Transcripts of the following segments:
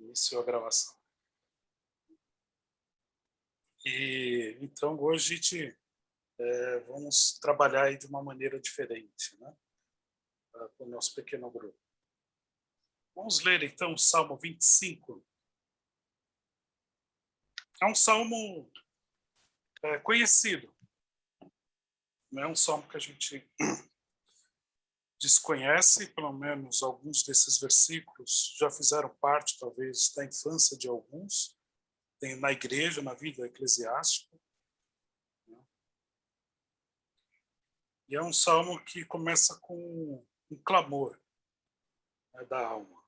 Iniciou a gravação. E então hoje a gente vamos trabalhar aí de uma maneira diferente, né? Com o nosso pequeno grupo. Vamos ler então o Salmo 25. É um salmo conhecido. Não é um salmo que a gente desconhece, pelo menos alguns desses versículos já fizeram parte, talvez, da infância de alguns, na igreja, na vida eclesiástica. E é um salmo que começa com um clamor, né, da alma.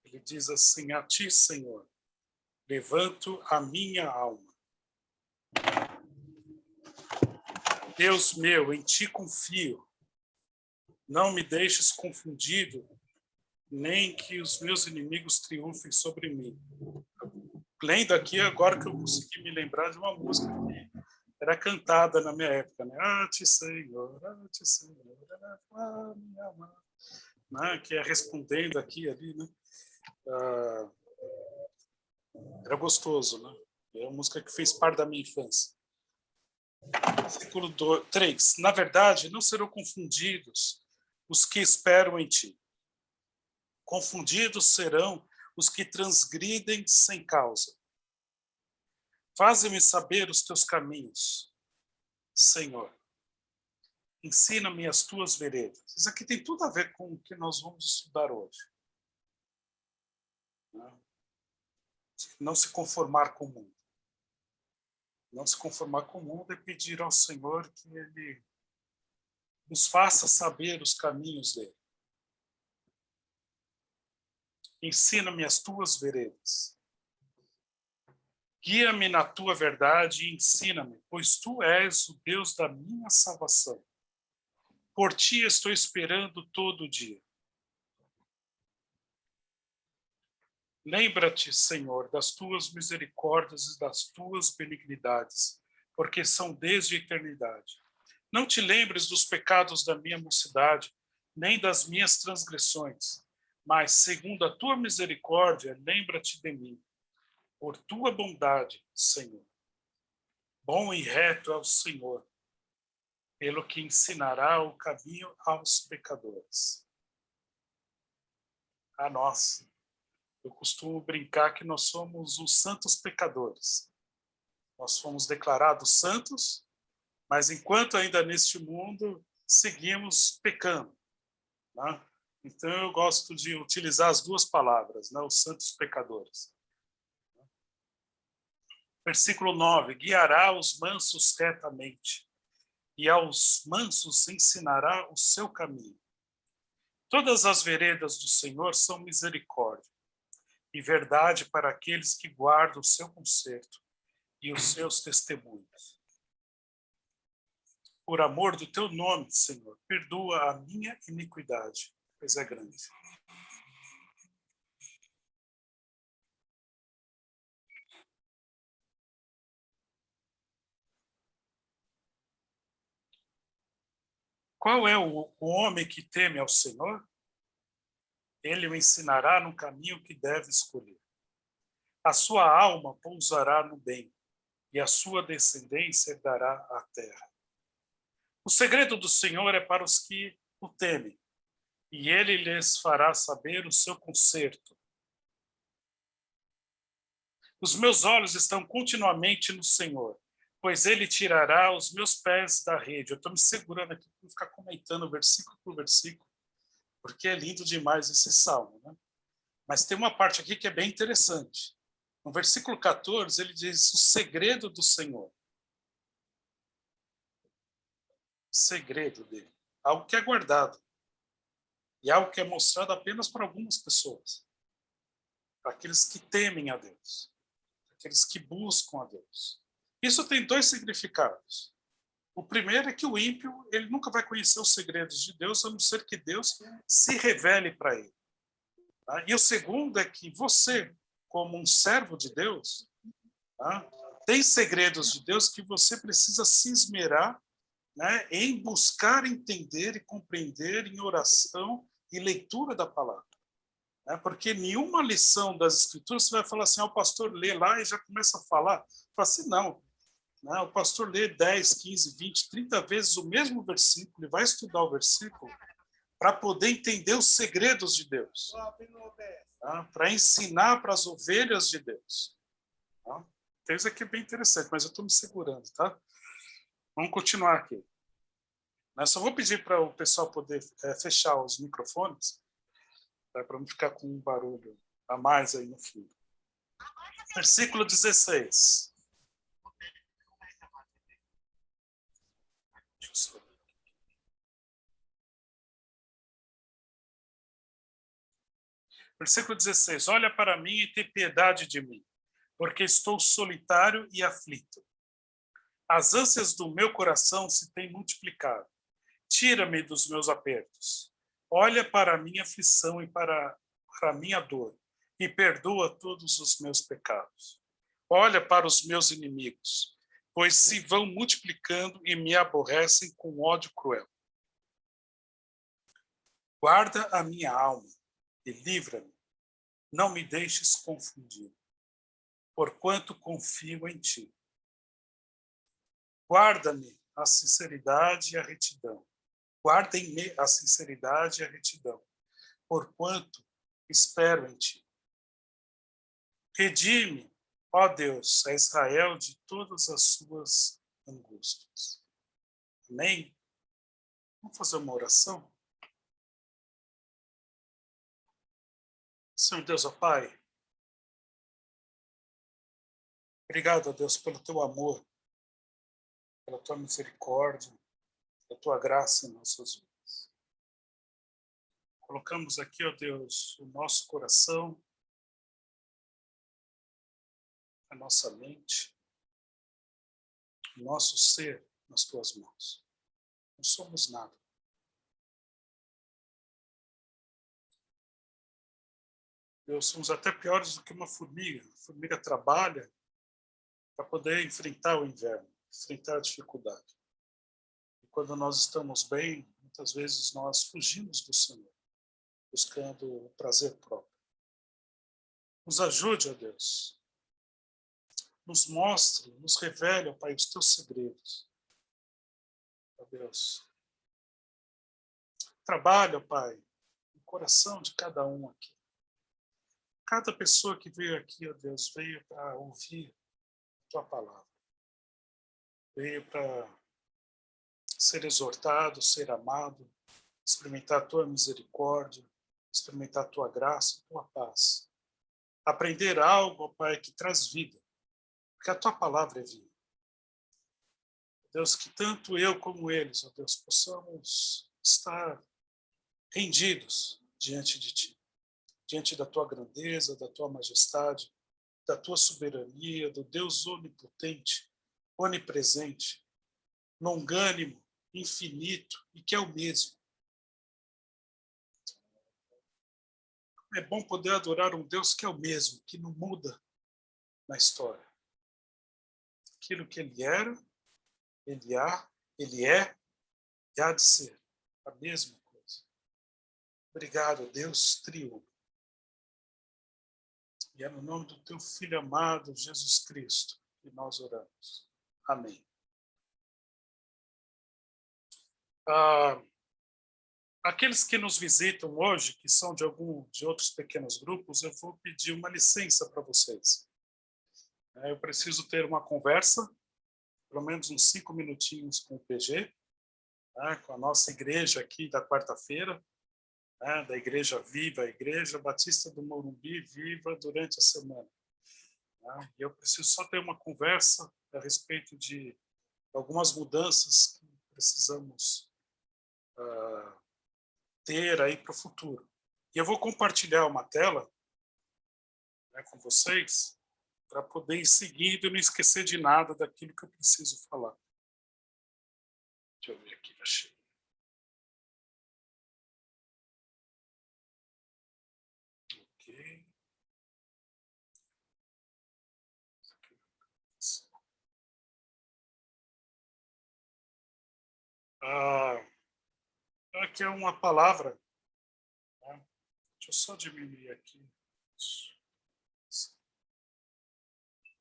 Ele diz assim: a ti, Senhor, levanto a minha alma. Deus meu, em ti confio. Não me deixes confundido, nem que os meus inimigos triunfem sobre mim. Lendo aqui, agora que eu consegui me lembrar de uma música que era cantada na minha época, né? A ti, Senhor, a minha alma. Né? Que é respondendo aqui, ali, né? Era gostoso, né? É uma música que fez parte da minha infância. Versículo 3. Na verdade, não serão confundidos os que esperam em ti. Confundidos serão os que transgridem sem causa. Faze-me saber os teus caminhos, Senhor. Ensina-me as tuas veredas. Isso aqui tem tudo a ver com o que nós vamos estudar hoje. Não se conformar com o mundo. Não se conformar com o mundo e pedir ao Senhor que Ele nos faça saber os caminhos dele. Ensina-me as tuas veredas. Guia-me na tua verdade e ensina-me, pois tu és o Deus da minha salvação. Por ti estou esperando todo dia. Lembra-te, Senhor, das tuas misericórdias e das tuas benignidades, porque são desde a eternidade. Não te lembres dos pecados da minha mocidade, nem das minhas transgressões, mas, segundo a tua misericórdia, lembra-te de mim. Por tua bondade, Senhor. Bom e reto é o Senhor, pelo que ensinará o caminho aos pecadores. A nós. Eu costumo brincar que nós somos os santos pecadores. Nós fomos declarados santos, mas enquanto ainda neste mundo, seguimos pecando. Né? Então eu gosto de utilizar as duas palavras, né? Os santos pecadores. Versículo 9, guiará os mansos retamente, e aos mansos ensinará o seu caminho. Todas as veredas do Senhor são misericórdia, e verdade para aqueles que guardam o seu conserto e os seus testemunhos. Por amor do teu nome, Senhor, perdoa a minha iniquidade, pois é grande. Qual é o homem que teme ao Senhor? Ele o ensinará no caminho que deve escolher. A sua alma pousará no bem, e a sua descendência herdará a terra. O segredo do Senhor é para os que o temem, e ele lhes fará saber o seu conserto. Os meus olhos estão continuamente no Senhor, pois ele tirará os meus pés da rede. Eu estou me segurando aqui para não ficar comentando versículo por versículo, porque é lindo demais esse salmo, né? Mas tem uma parte aqui que é bem interessante. No versículo 14, ele diz o segredo do Senhor. Segredo dele. Algo que é guardado. E algo que é mostrado apenas para algumas pessoas. Para aqueles que temem a Deus. Para aqueles que buscam a Deus. Isso tem dois significados. O primeiro é que o ímpio ele nunca vai conhecer os segredos de Deus, a não ser que Deus se revele para ele. Tá? E o segundo é que você, como um servo de Deus, tá? Tem segredos de Deus que você precisa se esmerar, né, em buscar entender e compreender em oração e leitura da palavra. né? Porque nenhuma lição das Escrituras você vai falar assim, o pastor lê lá e já começa a falar. Fala assim, não. Né? O pastor lê 10, 15, 20, 30 vezes o mesmo versículo e vai estudar o versículo para poder entender os segredos de Deus. Tá? Para ensinar para as ovelhas de Deus. Tá? Então, isso aqui é bem interessante, mas eu estou me segurando, tá? Vamos continuar aqui. Eu só vou pedir para o pessoal poder fechar os microfones, tá? Para não ficar com um barulho a mais aí no fundo. Versículo 16. Versículo 16. Olha para mim e tem piedade de mim, porque estou solitário e aflito. As ânsias do meu coração se têm multiplicado. Tira-me dos meus apertos. Olha para a minha aflição e para a minha dor, e perdoa todos os meus pecados. Olha para os meus inimigos, pois se vão multiplicando e me aborrecem com ódio cruel. Guarda a minha alma e livra-me. Não me deixes confundir, porquanto confio em ti. Guarda-me a sinceridade e a retidão. Guardem-me a sinceridade e a retidão, porquanto espero em ti. Redime, ó Deus, a Israel de todas as suas angústias. Amém? Vamos fazer uma oração? Senhor Deus, ó Pai, obrigado, ó Deus, pelo teu amor, pela tua misericórdia, pela tua graça em nossas vidas. Colocamos aqui, ó Deus, o nosso coração, a nossa mente, o nosso ser nas tuas mãos. Não somos nada. Deus, somos até piores do que uma formiga. A formiga trabalha para poder enfrentar o inverno, enfrentar a dificuldade. E quando nós estamos bem, muitas vezes nós fugimos do Senhor, buscando o prazer próprio. Nos ajude, ó Deus. Nos mostre, nos revele, ó Pai, os teus segredos. Ó Deus. Trabalha, ó Pai, no coração de cada um aqui. Cada pessoa que veio aqui, ó Deus, veio para ouvir a tua palavra. Veio para ser exortado, ser amado, experimentar a tua misericórdia, experimentar a tua graça, a tua paz. Aprender algo, ó Pai, que traz vida, porque a tua palavra é vida. Deus, que tanto eu como eles, ó Deus, possamos estar rendidos diante de ti, diante da tua grandeza, da tua majestade, da tua soberania, do Deus onipotente, onipresente, longânimo, infinito e que é o mesmo. É bom poder adorar um Deus que é o mesmo, que não muda na história. Aquilo que ele era, ele é e há de ser a mesma coisa. Obrigado, Deus triunfo. E é no nome do teu Filho amado, Jesus Cristo, que nós oramos. Amém. Aqueles que nos visitam hoje, que são de outros pequenos grupos, eu vou pedir uma licença para vocês. Eu preciso ter uma conversa, pelo menos uns 5 minutinhos com o PG, com a nossa igreja aqui da quarta-feira, da Igreja Viva, a Igreja Batista do Morumbi Viva durante a semana. E eu preciso só ter uma conversa a respeito de algumas mudanças que precisamos ter aí para o futuro. E eu vou compartilhar uma tela com vocês para poder ir seguindo e não esquecer de nada daquilo que eu preciso falar. Deixa eu ver aqui, achei. Ok. Aqui é uma palavra, né, Deixa eu só diminuir aqui.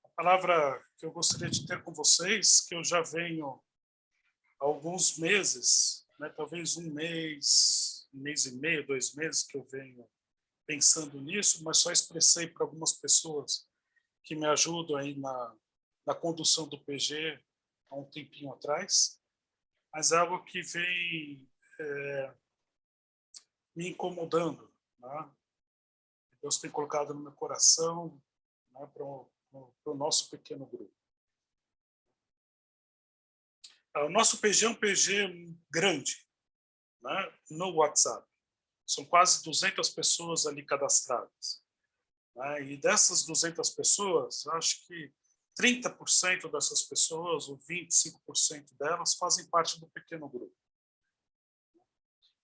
A palavra que eu gostaria de ter com vocês, que eu já venho há alguns meses, né, talvez um mês e meio, 2 meses que eu venho pensando nisso, mas só expressei para algumas pessoas que me ajudam aí na condução do PG há um tempinho atrás, mas é algo que vem me incomodando, né? Deus tem colocado no meu coração, né, para o nosso pequeno grupo. O nosso PG é um PG grande, né, no WhatsApp. São quase 200 pessoas ali cadastradas, né, e dessas 200 pessoas, acho que 30% dessas pessoas, ou 25% delas, fazem parte do pequeno grupo.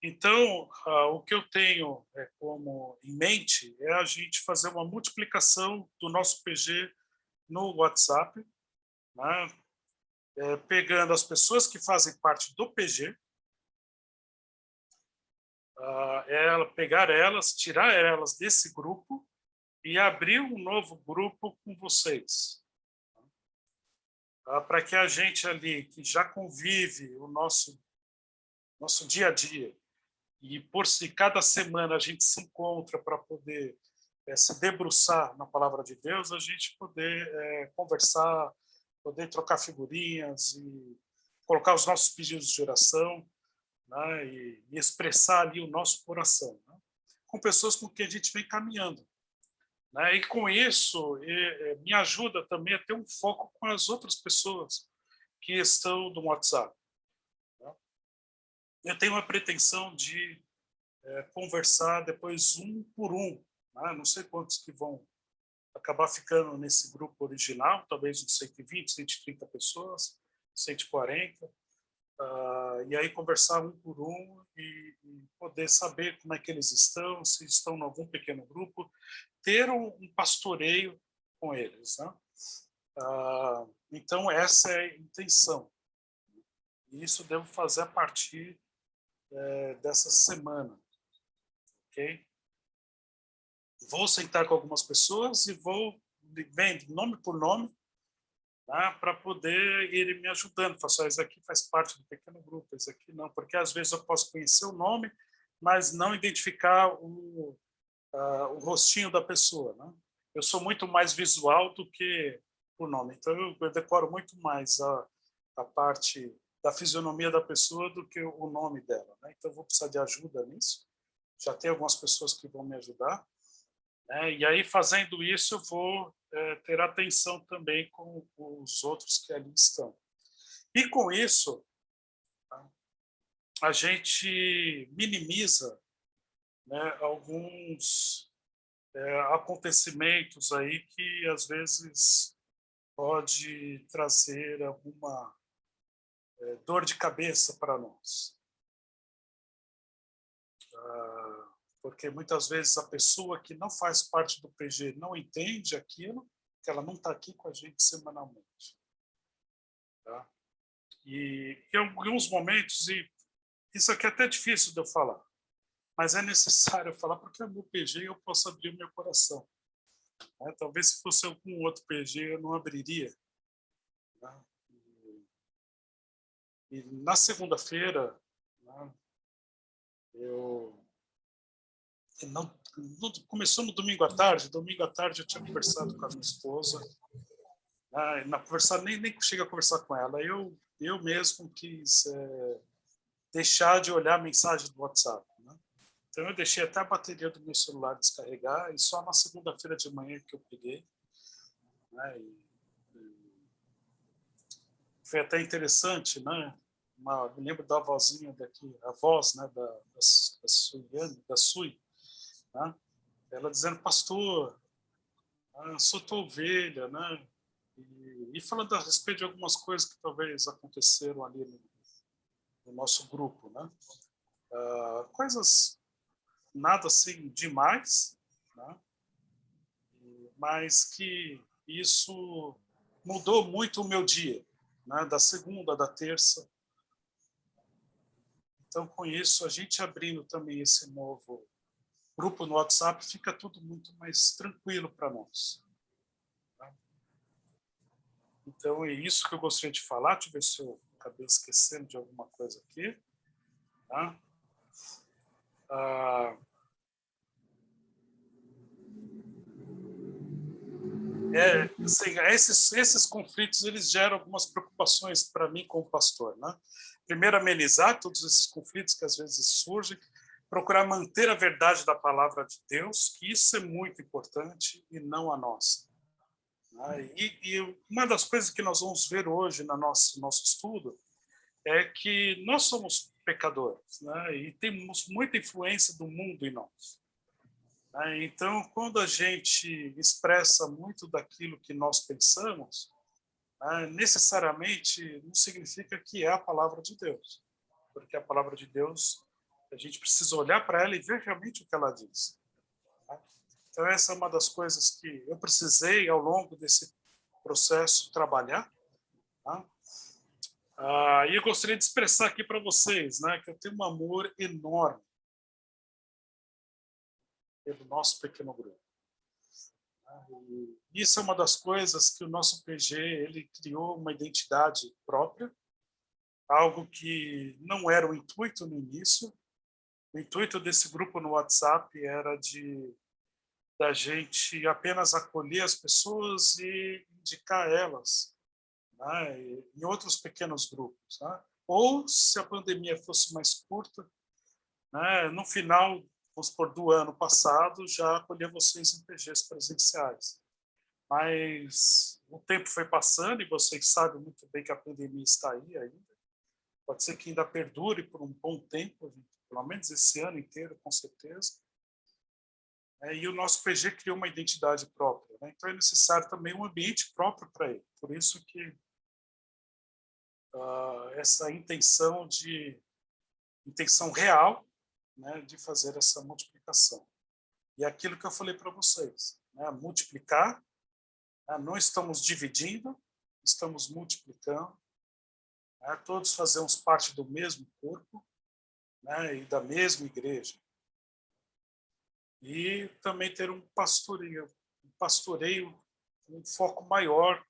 Então, o que eu tenho como em mente é a gente fazer uma multiplicação do nosso PG no WhatsApp, né? Pegando as pessoas que fazem parte do PG, pegar elas, tirar elas desse grupo e abrir um novo grupo com vocês. Para que a gente ali, que já convive o nosso dia a dia, e por si cada semana a gente se encontra para poder se debruçar na palavra de Deus, a gente poder conversar, poder trocar figurinhas e colocar os nossos pedidos de oração, né, e expressar ali o nosso coração, né, com pessoas com quem a gente vem caminhando, né, e com isso me ajuda também a ter um foco com as outras pessoas que estão no WhatsApp, né. Eu tenho uma pretensão de conversar depois um por um, né, não sei quantos que vão acabar ficando nesse grupo original, talvez uns 120, 130 pessoas, 140, e aí conversar um por um e poder saber como é que eles estão, se estão em algum pequeno grupo, ter um pastoreio com eles, né? Então, essa é a intenção. E isso eu devo fazer a partir dessa semana, ok? Vou sentar com algumas pessoas e vou vendo nome por nome, né, para poder ir me ajudando. Faço, isso aqui faz parte do pequeno grupo, isso aqui não, porque às vezes eu posso conhecer o nome, mas não identificar o rostinho da pessoa, né? Eu sou muito mais visual do que o nome, então eu decoro muito mais a parte da fisionomia da pessoa do que o nome dela, né? Então eu vou precisar de ajuda nisso. Já tem algumas pessoas que vão me ajudar, né? E aí, fazendo isso, eu vou ter atenção também com os outros que ali estão. E com isso, a gente minimiza, né, alguns acontecimentos aí que, às vezes, pode trazer alguma dor de cabeça para nós. Porque muitas vezes a pessoa que não faz parte do PG não entende aquilo, que ela não está aqui com a gente semanalmente. Tá? E em alguns momentos, e isso aqui é até difícil de eu falar, mas é necessário falar porque é meu PG e eu posso abrir o meu coração. Né? Talvez se fosse algum outro PG eu não abriria. Né? E na segunda-feira, né, eu não, começou no domingo à tarde. Domingo à tarde eu tinha conversado com a minha esposa. Nem cheguei a conversar com ela. Eu mesmo quis deixar de olhar a mensagem do WhatsApp, né? Então eu deixei até a bateria do meu celular descarregar e só na segunda-feira de manhã que eu peguei, né? Foi até interessante, né? Me lembro da vozinha daqui, a voz, né, da Sui, né? Ela dizendo: pastor, sou tua ovelha, né? E falando a respeito de algumas coisas que talvez aconteceram ali no nosso grupo, né? Coisas nada assim demais, né? Mas que isso mudou muito o meu dia, né? Da segunda, da terça. Então, com isso, a gente abrindo também esse novo grupo no WhatsApp, fica tudo muito mais tranquilo para nós. Tá? Então, é isso que eu gostaria de falar. Deixa eu ver se eu acabei esquecendo de alguma coisa aqui. Tá? Assim, esses conflitos eles geram algumas preocupações para mim como pastor, né? Primeiro, amenizar todos esses conflitos que às vezes surgem, procurar manter a verdade da palavra de Deus, que isso é muito importante e não a nossa. Né? E uma das coisas que nós vamos ver hoje no nosso estudo é que nós somos pecadores, né? E temos muita influência do mundo em nós. Então, quando a gente expressa muito daquilo que nós pensamos, necessariamente não significa que é a palavra de Deus, porque a palavra de Deus, a gente precisa olhar para ela e ver realmente o que ela diz. Então, essa é uma das coisas que eu precisei, ao longo desse processo, trabalhar. E eu gostaria de expressar aqui para vocês, né, que eu tenho um amor enorme pelo nosso pequeno grupo. E isso é uma das coisas que o nosso PG ele criou uma identidade própria, algo que não era o intuito no início. O intuito desse grupo no WhatsApp era da gente apenas acolher as pessoas e indicar elas, né, em outros pequenos grupos. Né? Ou, se a pandemia fosse mais curta, né, no final, vamos supor, do ano passado, já acolher vocês em PGs presenciais. Mas o tempo foi passando e vocês sabem muito bem que a pandemia está aí ainda. Pode ser que ainda perdure por um bom tempo, pelo menos esse ano inteiro, com certeza. E o nosso PG criou uma identidade própria. Né? Então é necessário também um ambiente próprio para ele. Por isso que essa intenção real, né, de fazer essa multiplicação. E aquilo que eu falei para vocês, né, multiplicar, não estamos dividindo, estamos multiplicando, né, todos fazemos parte do mesmo corpo, né, e da mesma igreja. E também ter um pastoreio um foco maior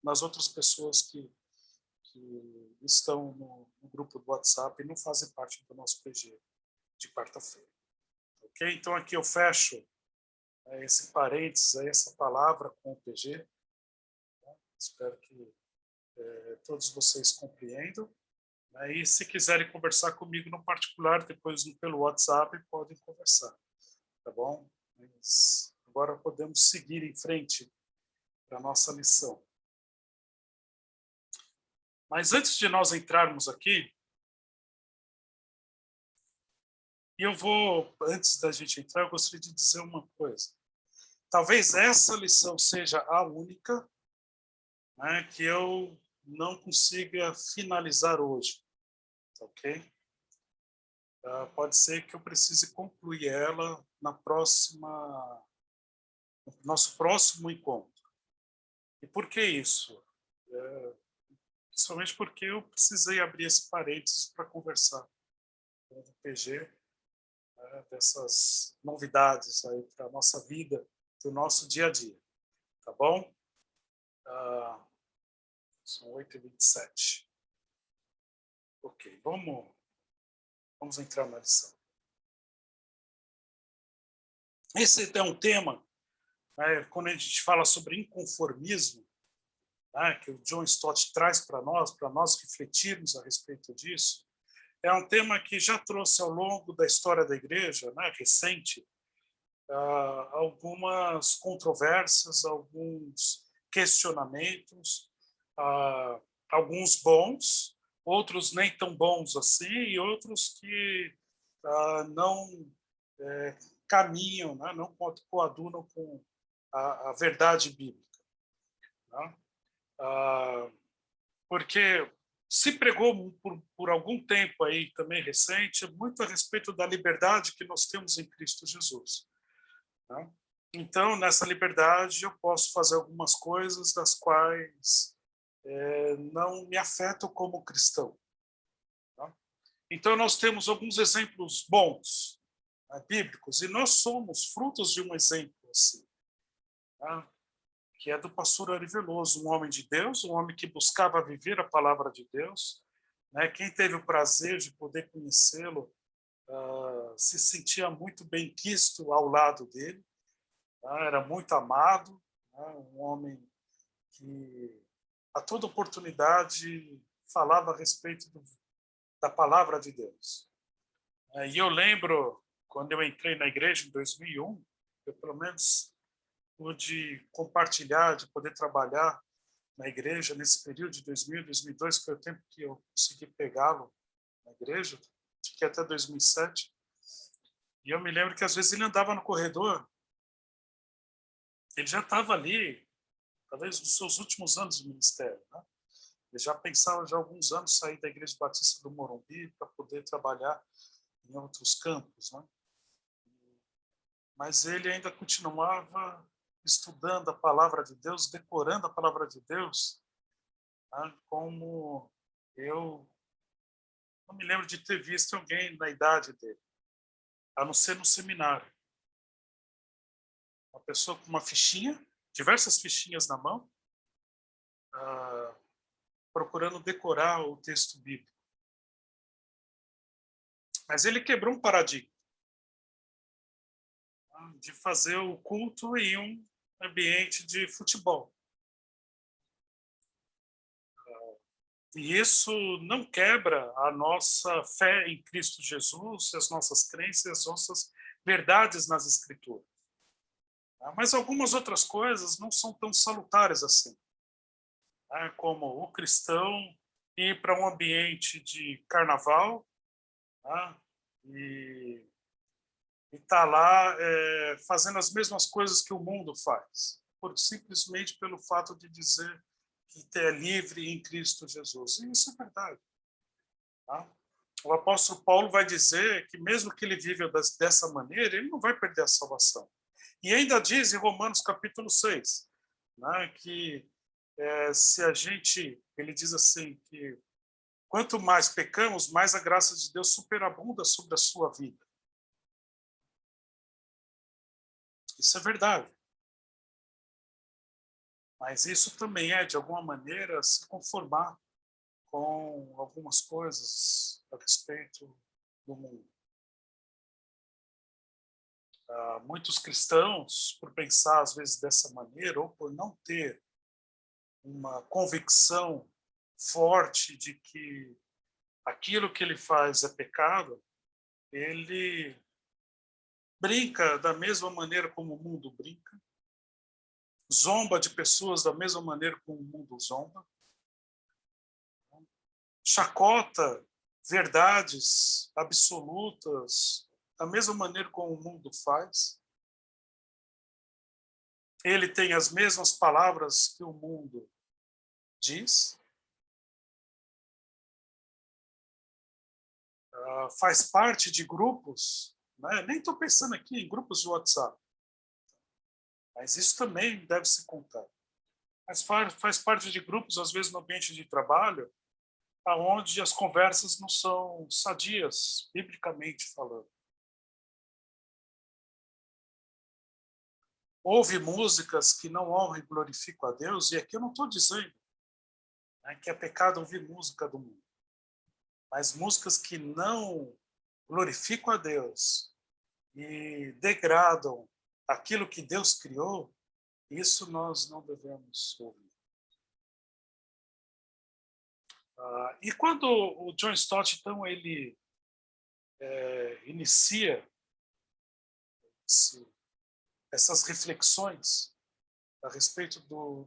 nas outras pessoas que estão no grupo do WhatsApp e não fazem parte do nosso PG de quarta-feira. Ok? Então, aqui eu fecho esse parênteses, essa palavra com o PG. Tá? Espero que todos vocês compreendam. E se quiserem conversar comigo no particular, depois pelo WhatsApp, podem conversar. Tá bom? Mas agora podemos seguir em frente para a nossa lição. Mas antes de nós entrarmos aqui, antes da gente entrar, eu gostaria de dizer uma coisa. Talvez essa lição seja a única, né, que eu não consiga finalizar hoje, ok? Pode ser que eu precise concluir ela no nosso próximo encontro. E por que isso? Principalmente porque eu precisei abrir esse parênteses para conversar com o PG, dessas novidades aí para a nossa vida, do nosso dia a dia. Tá bom? São 8h27. Ok, vamos entrar na lição. Esse é um tema, né, quando a gente fala sobre inconformismo, né, que o John Stott traz para nós refletirmos a respeito disso, é um tema que já trouxe ao longo da história da igreja, né, recente, algumas controvérsias, alguns questionamentos, alguns bons, outros nem tão bons assim, e outros que não caminham, né, não coadunam com a verdade bíblica. Né? Porque se pregou por algum tempo aí também recente muito a respeito da liberdade que nós temos em Cristo Jesus. Né? Então, nessa liberdade, eu posso fazer algumas coisas das quais não me afetam como cristão. Tá? Então, nós temos alguns exemplos bons. bíblicos, e nós somos frutos de um exemplo assim, tá? Que é do pastor Ari Veloso, um homem de Deus, um homem que buscava viver a palavra de Deus, né? Quem teve o prazer de poder conhecê-lo se sentia muito bem quisto ao lado dele, tá? Era muito amado, né? Um homem que a toda oportunidade falava a respeito da palavra de Deus. E eu lembro, quando eu entrei na igreja em 2001, eu pelo menos pude compartilhar, de poder trabalhar na igreja nesse período de 2000 e 2002, que foi o tempo que eu consegui pegá-lo na igreja, fiquei até 2007. E eu me lembro que às vezes ele andava no corredor, ele já estava ali, talvez nos seus últimos anos de ministério, né? Ele já pensava já há alguns anos sair da Igreja Batista do Morumbi para poder trabalhar em outros campos, né? Mas ele ainda continuava estudando a palavra de Deus, decorando a palavra de Deus, né? Como eu não me lembro de ter visto alguém na idade dele, a não ser no seminário. Uma pessoa com uma fichinha, diversas fichinhas na mão, procurando decorar o texto bíblico. Mas ele quebrou um paradigma de fazer o culto em um ambiente de futebol. E isso não quebra a nossa fé em Cristo Jesus, as nossas crenças, as nossas verdades nas Escrituras. Mas algumas outras coisas não são tão salutares assim, como o cristão ir para um ambiente de carnaval e estar lá fazendo as mesmas coisas que o mundo faz, simplesmente pelo fato de dizer que é livre em Cristo Jesus. E isso é verdade. Tá? O apóstolo Paulo vai dizer que mesmo que ele viva dessa maneira, ele não vai perder a salvação. E ainda diz em Romanos capítulo 6, né, que se a gente, ele diz assim, que quanto mais pecamos, mais a graça de Deus superabunda sobre a sua vida. Isso é verdade. Mas isso também é, de alguma maneira, se conformar com algumas coisas a respeito do mundo. Muitos cristãos, por pensar às vezes dessa maneira, ou por não ter uma convicção forte de que aquilo que ele faz é pecado, ele brinca da mesma maneira como o mundo brinca, zomba de pessoas da mesma maneira como o mundo zomba, chacota verdades absolutas da mesma maneira como o mundo faz. Ele tem as mesmas palavras que o mundo diz. Faz parte de grupos, né? Nem estou pensando aqui em grupos de WhatsApp, mas isso também deve se contar. Mas faz parte de grupos, às vezes no ambiente de trabalho, onde as conversas não são sadias, biblicamente falando. Ouve músicas que não honram e glorificam a Deus, e aqui eu não estou dizendo que é pecado ouvir música do mundo, mas músicas que não glorificam a Deus e degradam aquilo que Deus criou, isso nós não devemos ouvir. E quando o John Stott, então, ele inicia essas reflexões a respeito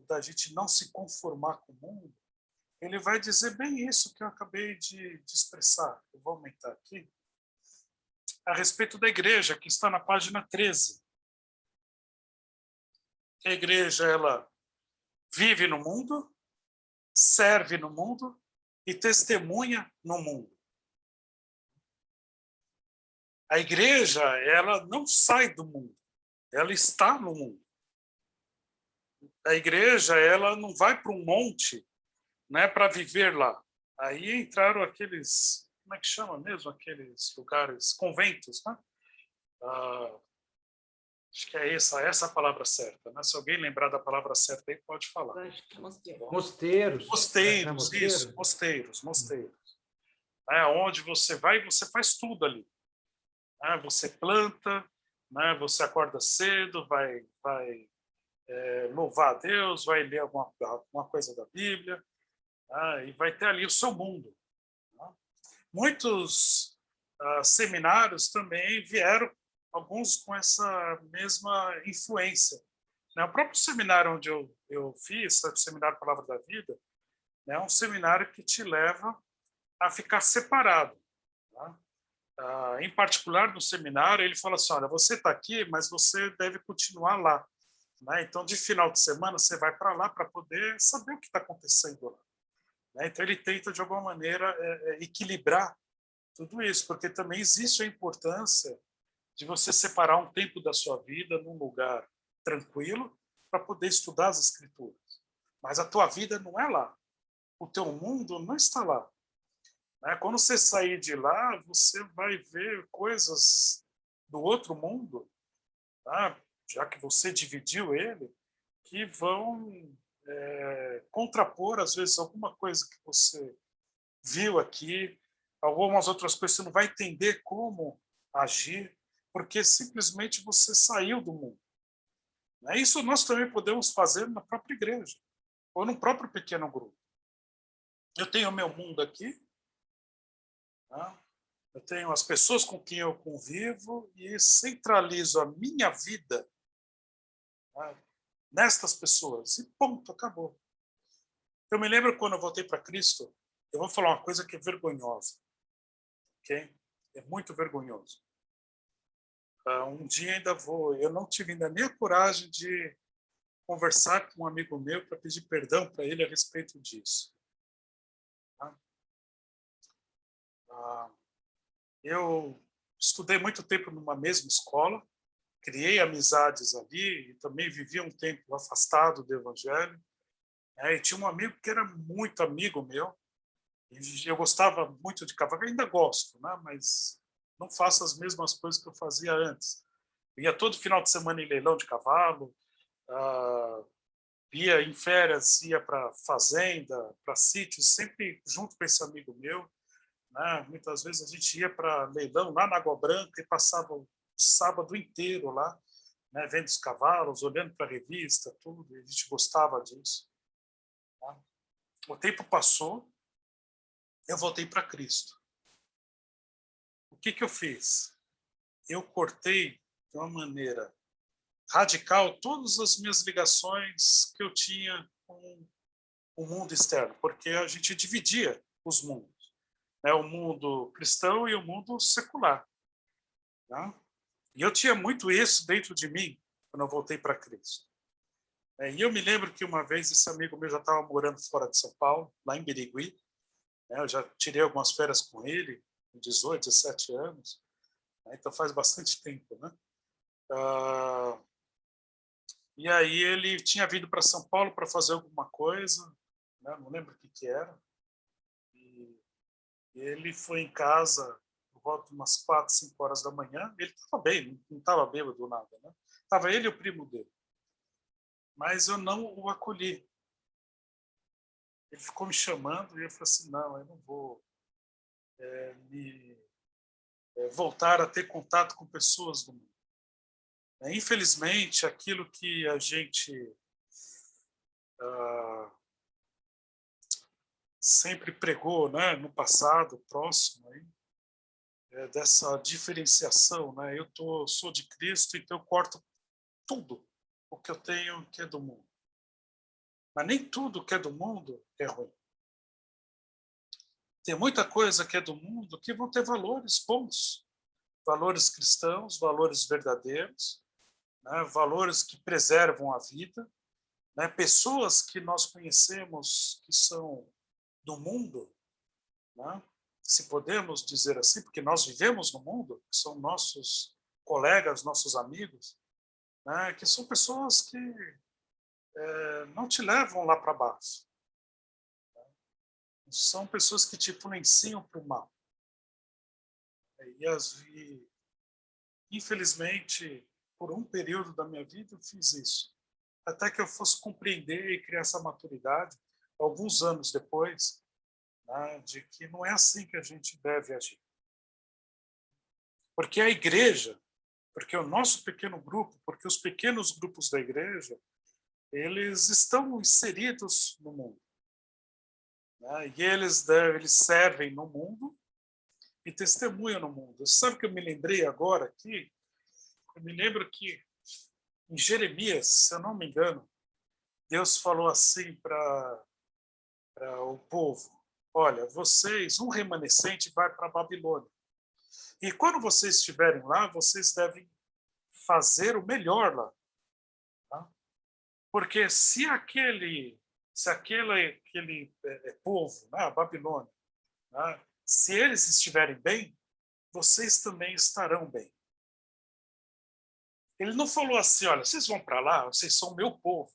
da gente não se conformar com o mundo, ele vai dizer bem isso que eu acabei de expressar. Eu vou aumentar aqui. A respeito da igreja, que está na página 13. A igreja, ela vive no mundo, serve no mundo e testemunha no mundo. A igreja, ela não sai do mundo, ela está no mundo. A igreja, ela não vai para um monte, né, para viver lá. Aí entraram aqueles, como é que chama mesmo, aqueles lugares, conventos, né? Ah, acho que é essa a palavra certa, né? Se alguém lembrar da palavra certa aí, pode falar. Acho que é mosteiro. Mosteiros. Mosteiros, Mosteiro? isso, mosteiros. É onde você vai e você faz tudo ali. Né? Você planta, né? Você acorda cedo, vai louvar a Deus, vai ler alguma coisa da Bíblia, né? E vai ter ali o seu mundo. Né? Muitos seminários também vieram, alguns com essa mesma influência. Né? O próprio seminário onde eu fiz, o Seminário Palavra da Vida, né? É um seminário que te leva a ficar separado. Né? Em particular, no seminário, ele fala assim, olha, você está aqui, mas você deve continuar lá. Né? Então, de final de semana, você vai para lá para poder saber o que está acontecendo lá. Né? Então, ele tenta, de alguma maneira, equilibrar tudo isso, porque também existe a importância de você separar um tempo da sua vida num lugar tranquilo para poder estudar as Escrituras. Mas a tua vida não é lá. O teu mundo não está lá. Né? Quando você sair de lá, você vai ver coisas do outro mundo, tá? Já que você dividiu ele, que vão contrapor, às vezes, alguma coisa que você viu aqui, algumas outras coisas você não vai entender como agir, porque simplesmente você saiu do mundo. Né? Isso nós também podemos fazer na própria igreja, ou no próprio pequeno grupo. Eu tenho o meu mundo aqui, tá? Eu tenho as pessoas com quem eu convivo e centralizo a minha vida, tá, nestas pessoas. E ponto, acabou. Eu me lembro quando eu voltei para Cristo, eu vou falar uma coisa que é vergonhosa. Okay? É muito vergonhoso. Um dia ainda eu não tive ainda nem a coragem de conversar com um amigo meu para pedir perdão para ele a respeito disso. Tá? Eu estudei muito tempo numa mesma escola, criei amizades ali e também vivi um tempo afastado do Evangelho. E tinha um amigo que era muito amigo meu, e eu gostava muito de cavalo, ainda gosto, né? Mas não faço as mesmas coisas que eu fazia antes. Ia todo final de semana em leilão de cavalo, ia em férias, ia para fazenda, para sítios, sempre junto com esse amigo meu. Né? Muitas vezes a gente ia para leilão lá na Água Branca e passava o sábado inteiro lá, né? Vendo os cavalos, olhando para a revista, tudo, e a gente gostava disso. Tá? O tempo passou, eu voltei para Cristo. O que eu fiz? Eu cortei de uma maneira radical todas as minhas ligações que eu tinha com o mundo externo, porque a gente dividia os mundos, né? O mundo cristão e o mundo secular. Tá? E eu tinha muito isso dentro de mim quando eu voltei para Cristo. E eu me lembro que uma vez esse amigo meu já estava morando fora de São Paulo, lá em Birigui. Eu já tirei algumas férias com ele, com 18, 17 anos. Então faz bastante tempo, né? E aí ele tinha vindo para São Paulo para fazer alguma coisa, né? Não lembro o que era. E ele foi em casa por volta de umas 4, 5 horas da manhã. Ele estava bem, não estava bêbado do nada, né? Estava ele e o primo dele. Mas eu não o acolhi. Ele ficou me chamando e eu falei assim, não, eu não vou voltar a ter contato com pessoas do mundo. Infelizmente, aquilo que a gente sempre pregou, né, no passado próximo, aí, dessa diferenciação, né? Sou de Cristo, então eu corto tudo o que eu tenho que é do mundo. Mas nem tudo que é do mundo é ruim. Tem muita coisa que é do mundo que vão ter valores bons, valores cristãos, valores verdadeiros, né? Valores que preservam a vida, né? Pessoas que nós conhecemos que são do mundo, né? Se podemos dizer assim, porque nós vivemos no mundo, que são nossos colegas, nossos amigos, né? Que são pessoas que não te levam lá para baixo. São pessoas que te influenciam para o mal. Infelizmente, por um período da minha vida, eu fiz isso. Até que eu fosse compreender e criar essa maturidade, alguns anos depois, né, de que não é assim que a gente deve agir. Porque a igreja, porque o nosso pequeno grupo, porque os pequenos grupos da igreja, eles estão inseridos no mundo. Né, e eles servem no mundo e testemunham no mundo. Sabe o que eu me lembrei agora aqui? Eu me lembro que em Jeremias, se eu não me engano, Deus falou assim para o povo: olha, vocês, um remanescente vai para a Babilônia. E quando vocês estiverem lá, vocês devem fazer o melhor lá. Tá? Porque se aquele povo, né, a Babilônia, né, se eles estiverem bem, vocês também estarão bem. Ele não falou assim: olha, vocês vão para lá, vocês são meu povo.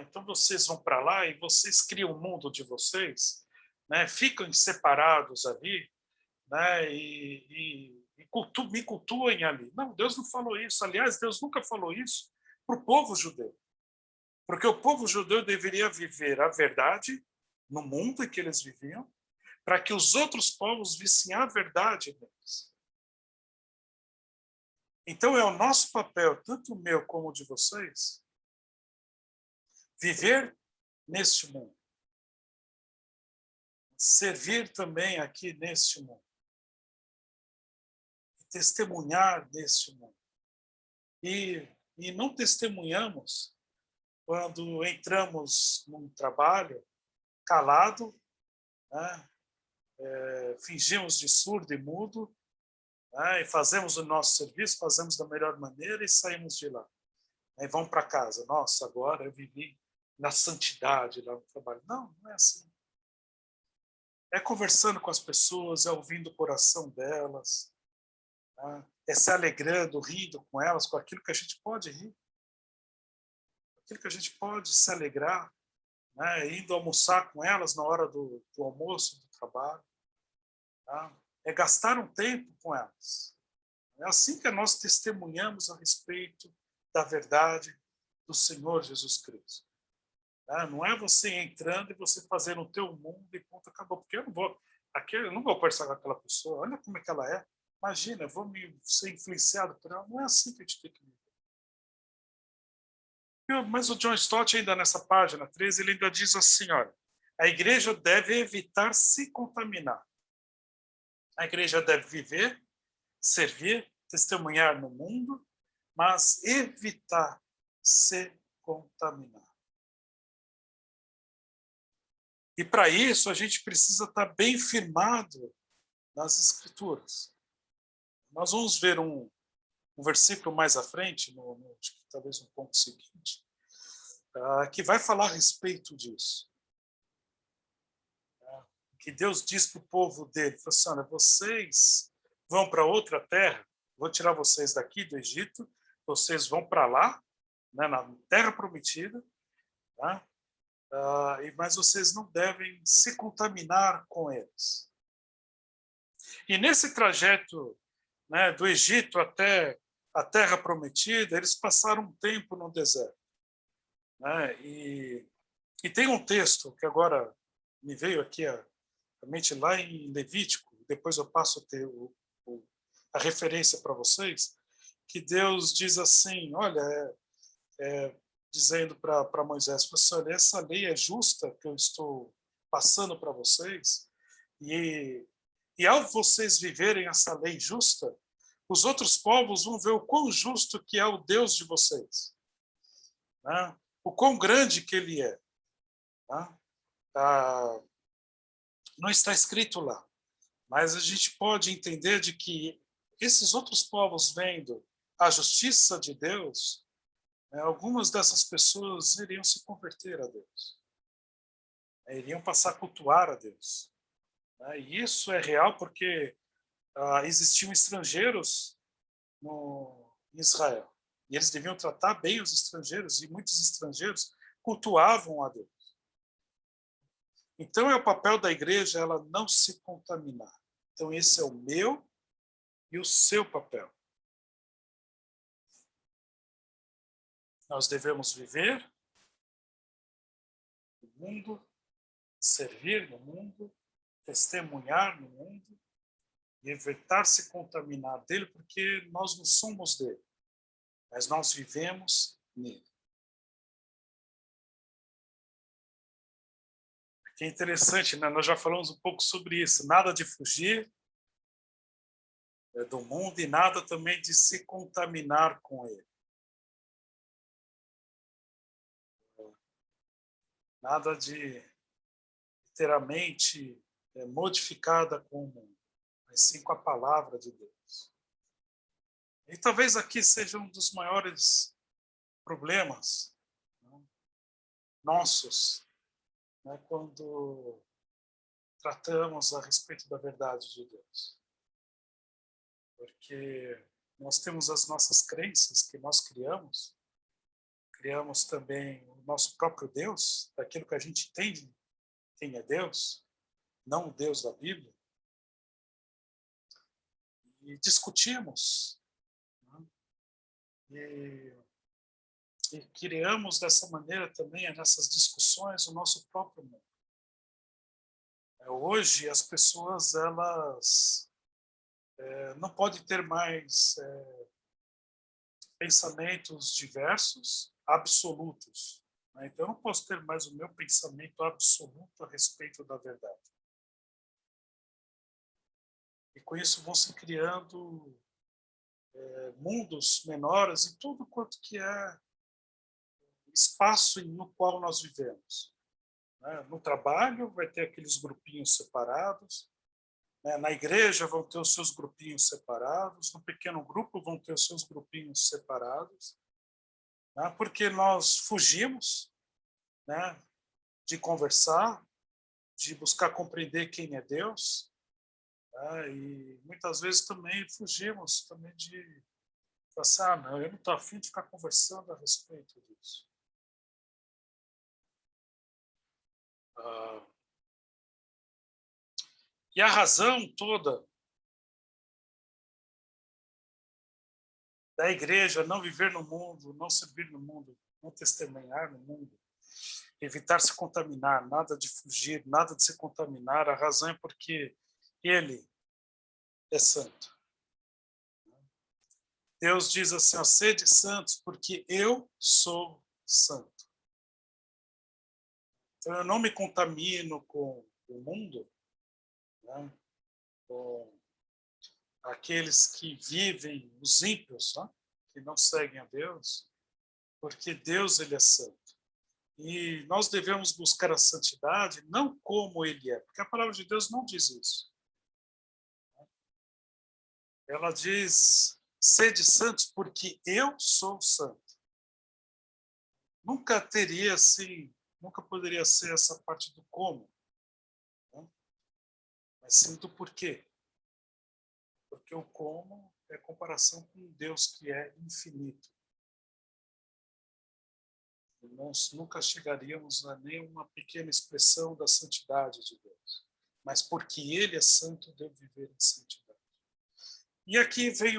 Então vocês vão para lá e vocês criam o mundo de vocês, né, ficam separados ali, né, me cultuem ali. Não, Deus não falou isso. Aliás, Deus nunca falou isso para o povo judeu. Porque o povo judeu deveria viver a verdade no mundo em que eles viviam, para que os outros povos vissem a verdade neles. Então é o nosso papel, tanto o meu como o de vocês, viver neste mundo. Servir também aqui neste mundo. Testemunhar neste mundo. E não testemunhamos quando entramos num trabalho calado, né? Fingimos de surdo e mudo, né? E fazemos o nosso serviço, fazemos da melhor maneira e saímos de lá. E vamos para casa. Nossa, agora eu vivi na santidade lá no trabalho. Não, não é assim. É conversando com as pessoas, é ouvindo o coração delas, né? É se alegrando, rindo com elas, com aquilo que a gente pode rir, aquilo que a gente pode se alegrar, né? Indo almoçar com elas na hora do almoço, do trabalho. Tá? É gastar um tempo com elas. É assim que nós testemunhamos a respeito da verdade do Senhor Jesus Cristo. Não é você entrando e você fazendo o teu mundo e ponto, acabou. Porque eu não vou conversar com aquela pessoa, olha como é que ela é. Imagina, eu vou ser influenciado por ela. Não é assim que a gente tem que viver. Mas o John Stott, ainda nessa página 13, ele ainda diz assim, olha, a igreja deve evitar se contaminar. A igreja deve viver, servir, testemunhar no mundo, mas evitar se contaminar. E para isso a gente precisa estar bem firmado nas Escrituras. Nós vamos ver um versículo mais à frente, talvez no ponto seguinte, que vai falar a respeito disso. Que Deus diz para o povo dele, assim, olha, vocês vão para outra terra, vou tirar vocês daqui do Egito, vocês vão para lá, né, na terra prometida, tá? Mas vocês não devem se contaminar com eles. E nesse trajeto, né, do Egito até a terra prometida, eles passaram um tempo no deserto. Né? E tem um texto que agora me veio aqui a mente lá em Levítico, depois eu passo a ter a referência para vocês, que Deus diz assim, olha, dizendo para Moisés, olha, essa lei é justa que eu estou passando para vocês, e ao vocês viverem essa lei justa, os outros povos vão ver o quão justo que é o Deus de vocês, né? O quão grande que ele é. Né? Não está escrito lá, mas a gente pode entender de que esses outros povos vendo a justiça de Deus, né, algumas dessas pessoas iriam se converter a Deus, né, iriam passar a cultuar a Deus. Né, e isso é real porque existiam estrangeiros em Israel. E eles deviam tratar bem os estrangeiros, e muitos estrangeiros cultuavam a Deus. Então é o papel da igreja ela não se contaminar. Então esse é o meu e o seu papel. Nós devemos viver no mundo, servir no mundo, testemunhar no mundo e evitar se contaminar dele, porque nós não somos dele, mas nós vivemos nele. Que é interessante, né? Nós já falamos um pouco sobre isso. Nada de fugir do mundo e nada também de se contaminar com ele. Nada de ter a mente modificada com o mundo, mas sim com a palavra de Deus. E talvez aqui seja um dos maiores problemas, né, nossos, né, quando tratamos a respeito da verdade de Deus. Porque nós temos as nossas crenças que nós criamos também o nosso próprio Deus, daquilo que a gente entende quem é Deus, não o Deus da Bíblia, e discutimos, né? E criamos dessa maneira também, nessas discussões, o nosso próprio mundo. Hoje, as pessoas, elas não podem ter mais pensamentos diversos, absolutos. Né? Então, eu não posso ter mais o meu pensamento absoluto a respeito da verdade. E com isso vão se criando mundos menores em tudo quanto que é espaço no qual nós vivemos. Né? No trabalho vai ter aqueles grupinhos separados, né? Na igreja vão ter os seus grupinhos separados, no pequeno grupo vão ter os seus grupinhos separados, né? Porque nós fugimos, né, de conversar, de buscar compreender quem é Deus, né? E muitas vezes também fugimos também de pensar, não, eu não estou afim de ficar conversando a respeito disso. E a razão toda da igreja não viver no mundo, não servir no mundo, não testemunhar no mundo, evitar se contaminar, nada de fugir, nada de se contaminar, a razão é porque ele é santo. Deus diz assim, ó, sede santos, porque eu sou santo. Então eu não me contamino com o mundo, né, com aqueles que vivem, os ímpios, né, que não seguem a Deus, porque Deus ele é santo. E nós devemos buscar a santidade não como ele é, porque a palavra de Deus não diz isso. Ela diz, sede santos porque eu sou santo. Nunca teria assim, nunca poderia ser essa parte do como, né? Mas sim do porquê. Porque o como é comparação com um Deus que é infinito. E nós nunca chegaríamos a nenhuma pequena expressão da santidade de Deus. Mas porque ele é santo, devo viver em santidade. E aqui vem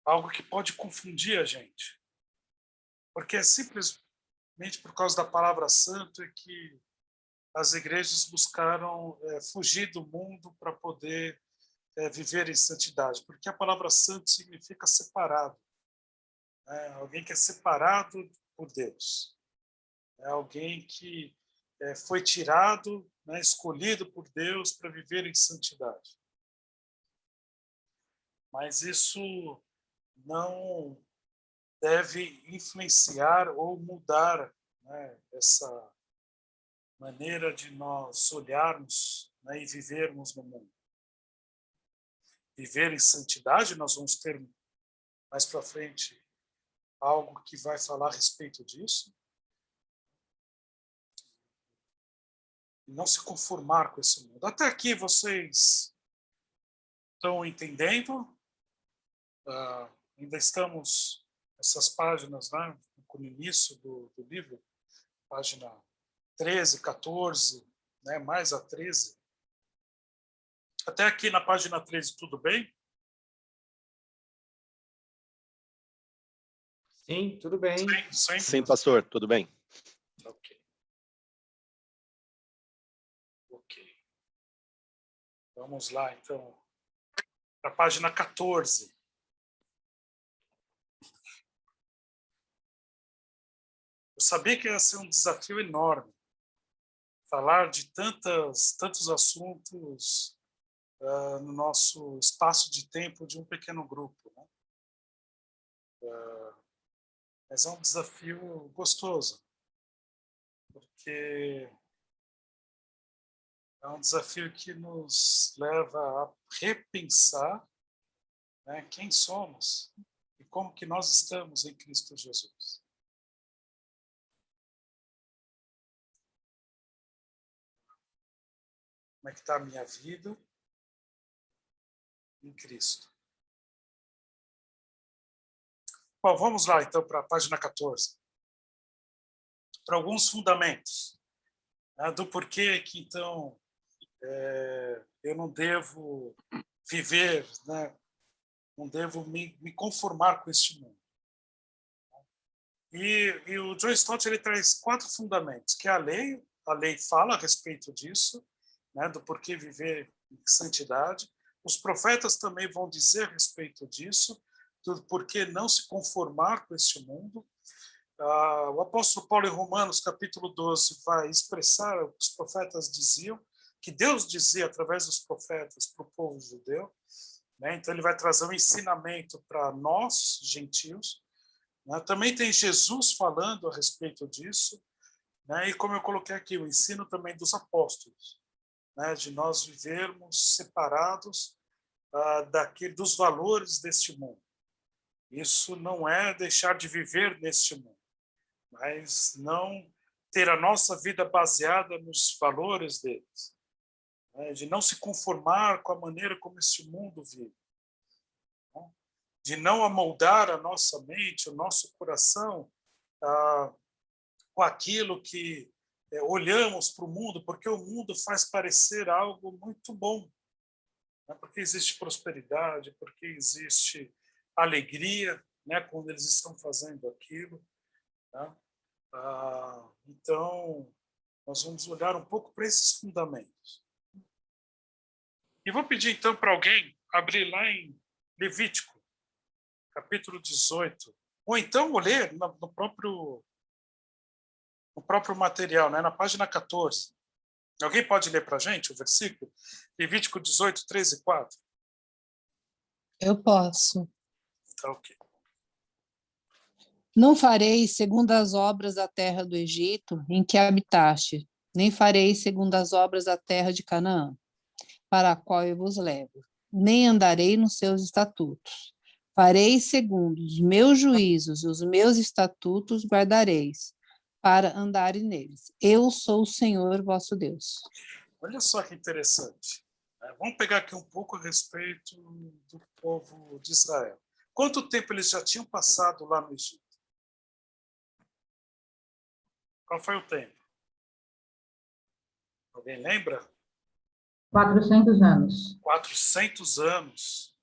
algo que pode confundir a gente. Porque é simplesmente por causa da palavra santo é que as igrejas buscaram fugir do mundo para poder viver em santidade. Porque a palavra santo significa separado. Né? Alguém que é separado por Deus. É alguém que foi tirado, né, escolhido por Deus para viver em santidade. Mas isso não deve influenciar ou mudar, né, essa maneira de nós olharmos, né, e vivermos no mundo. Viver em santidade, nós vamos ter mais para frente algo que vai falar a respeito disso. E não se conformar com esse mundo. Até aqui vocês estão entendendo? Ainda estamos nessas páginas, né, no início do livro, página 13, 14, né, mais a 13. Até aqui na página 13, tudo bem? Sim, tudo bem. Sim, pastor, tudo bem. Ok. Ok. Vamos lá, então, para a página 14. Eu sabia que ia ser um desafio enorme falar de tantos assuntos no nosso espaço de tempo de um pequeno grupo, né? Mas é um desafio gostoso, porque é um desafio que nos leva a repensar, né, quem somos e como que nós estamos em Cristo Jesus. Como é que está a minha vida em Cristo? Bom, vamos lá então para a página 14. Para alguns fundamentos, né, do porquê que então eu não devo viver, né, não devo me conformar com este mundo. E o John Stott ele traz 4 fundamentos, que é a lei fala a respeito disso, né, do porquê viver em santidade. Os profetas também vão dizer a respeito disso, do porquê não se conformar com este mundo. O apóstolo Paulo em Romanos, capítulo 12, vai expressar o que os profetas diziam, que Deus dizia através dos profetas para o povo judeu, né? Então ele vai trazer um ensinamento para nós, gentios, né? Também tem Jesus falando a respeito disso, né? E como eu coloquei aqui, o ensino também dos apóstolos, né? De nós vivermos separados dos valores deste mundo. Isso não é deixar de viver neste mundo, mas não ter a nossa vida baseada nos valores deles, né? De não se conformar com a maneira como este mundo vive, né? De não amoldar a nossa mente, o nosso coração com aquilo que olhamos para o mundo, porque o mundo faz parecer algo muito bom, né? Porque existe prosperidade, porque existe alegria, né, quando eles estão fazendo aquilo, né? Então, nós vamos olhar um pouco para esses fundamentos. E vou pedir, então, para alguém abrir lá em Levítico, capítulo 18, ou então ler no próprio material, né, na página 14. Alguém pode ler para a gente o versículo? Levítico 18, 13 e 4. Eu posso. Tá, ok. Não farei segundo as obras da terra do Egito, em que habitaste, nem farei segundo as obras da terra de Canaã, para a qual eu vos levo, nem andarei nos seus estatutos. Farei segundo os meus juízos e os meus estatutos guardareis, para andarem neles. Eu sou o Senhor vosso Deus. Olha só que interessante. Vamos pegar aqui um pouco a respeito do povo de Israel. Quanto tempo eles já tinham passado lá no Egito? Qual foi o tempo? Alguém lembra? 400 anos. 400 anos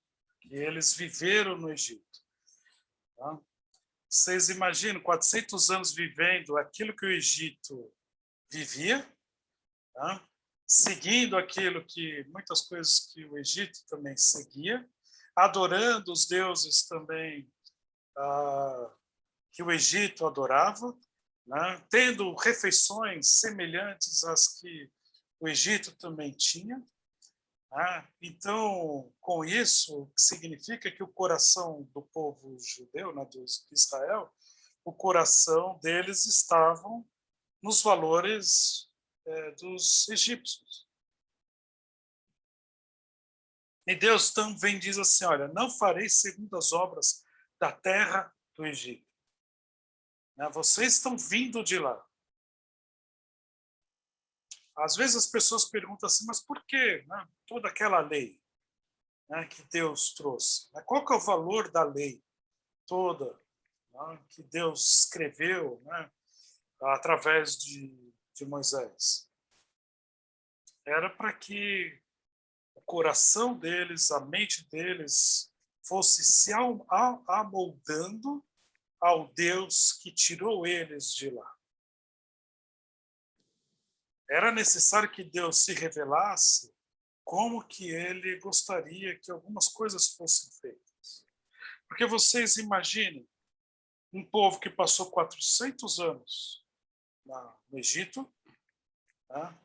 que eles viveram no Egito. Tá? Vocês imaginam 400 anos vivendo aquilo que o Egito vivia, tá? Seguindo aquilo que muitas coisas que o Egito também seguia, adorando os deuses também que o Egito adorava, né? Tendo refeições semelhantes às que o Egito também tinha. Então, com isso, significa que o coração do povo judeu, né, de Israel, o coração deles estavam nos valores dos egípcios. E Deus também diz assim, olha, não farei segundo as obras da terra do Egito. Vocês estão vindo de lá. Às vezes as pessoas perguntam assim, mas por que, né, toda aquela lei, né, que Deus trouxe? Qual que é o valor da lei toda, né, que Deus escreveu, né, através de Moisés? Era para que o coração deles, a mente deles, fosse se amoldando ao Deus que tirou eles de lá. Era necessário que Deus se revelasse como que ele gostaria que algumas coisas fossem feitas. Porque vocês imaginem um povo que passou 400 anos no Egito, né?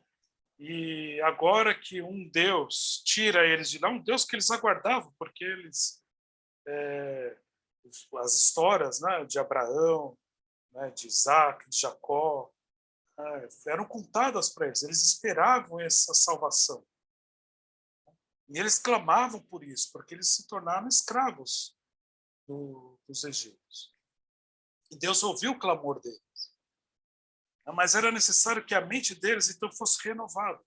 E agora que um Deus tira eles de lá, um Deus que eles aguardavam, porque eles, as histórias, né, de Abraão, né, de Isaac, de Jacó, eram contadas para eles, eles esperavam essa salvação. E eles clamavam por isso, porque eles se tornaram escravos dos egípcios. E Deus ouviu o clamor deles. Mas era necessário que a mente deles, então, fosse renovada.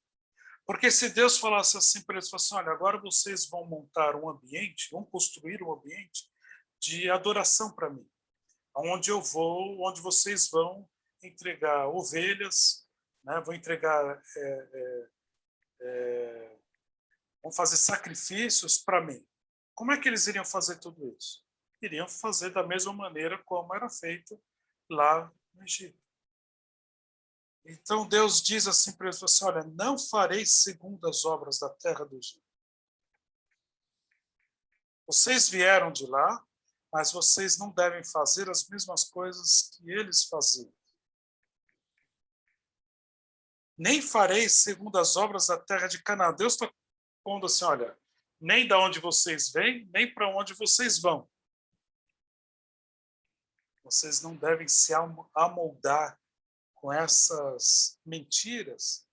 Porque se Deus falasse assim para eles, falasse, olha, agora vocês vão montar um ambiente, vão construir um ambiente de adoração para mim, onde eu vou, onde vocês vão entregar ovelhas, né, vão entregar, vão fazer sacrifícios para mim. Como é que eles iriam fazer tudo isso? Iriam fazer da mesma maneira como era feito lá no Egito. Então Deus diz assim para eles, assim, olha, não farei segundo as obras da terra do Egito. Vocês vieram de lá, mas vocês não devem fazer as mesmas coisas que eles faziam. Nem farei segundo as obras da terra de Canaã. Deus está pondo assim, olha, nem da onde vocês vêm, nem para onde vocês vão. Vocês não devem se amoldar com essas mentiras,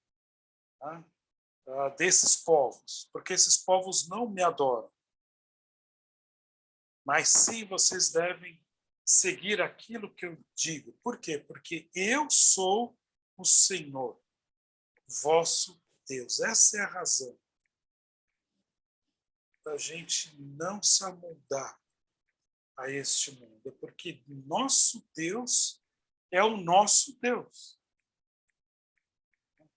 né, desses povos, porque esses povos não me adoram. Mas sim, vocês devem seguir aquilo que eu digo. Por quê? Porque eu sou o Senhor, vosso Deus. Essa é a razão da gente não se amoldar a este mundo, porque nosso Deus é o nosso Deus.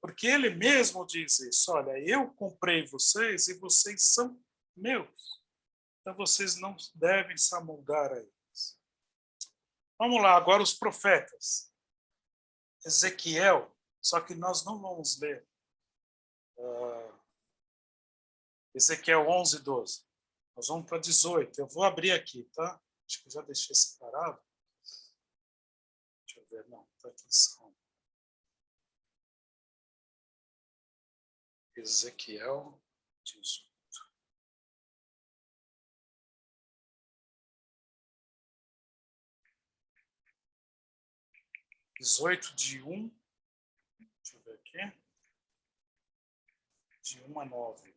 Porque ele mesmo diz isso, olha, eu comprei vocês e vocês são meus. Então vocês não devem se amoldar a eles. Vamos lá, agora os profetas. Ezequiel, só que nós não vamos ler. Ezequiel 11, 12. Nós vamos para 18. Eu vou abrir aqui, tá? Acho que já deixei separado. Deixa eu ver, não, está aqui em Salmo. Ezequiel 18. 18 de 1. Deixa eu ver aqui. De 1 a 9.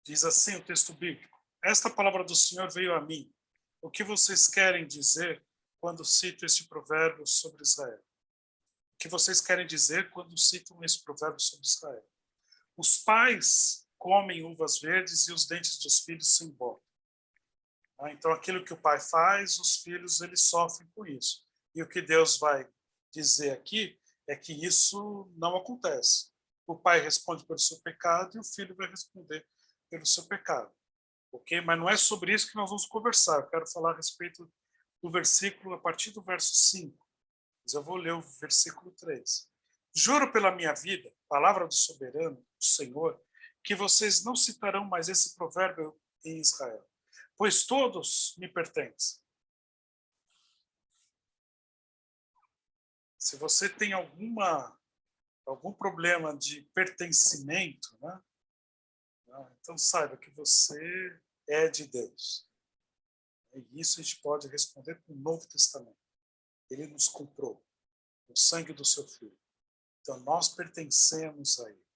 Diz assim o texto bíblico: esta palavra do Senhor veio a mim. O que vocês querem dizer quando cito este provérbio sobre Israel? O que vocês querem dizer quando citam esse provérbio sobre Israel? Os pais comem uvas verdes e os dentes dos filhos se embotam. Então, aquilo que o pai faz, os filhos eles sofrem com isso. E o que Deus vai dizer aqui é que isso não acontece. O pai responde pelo seu pecado e o filho vai responder pelo seu pecado. Ok? Mas não é sobre isso que nós vamos conversar. Eu quero falar a respeito do versículo, a partir do verso 5. Mas eu vou ler o versículo 3. Juro pela minha vida, palavra do soberano, do Senhor, que vocês não citarão mais esse provérbio em Israel, pois todos me pertencem. Se você tem algum problema de pertencimento, né? Então saiba que você é de Deus. E isso a gente pode responder com o Novo Testamento. Ele nos comprou com o sangue do seu Filho. Então nós pertencemos a Ele.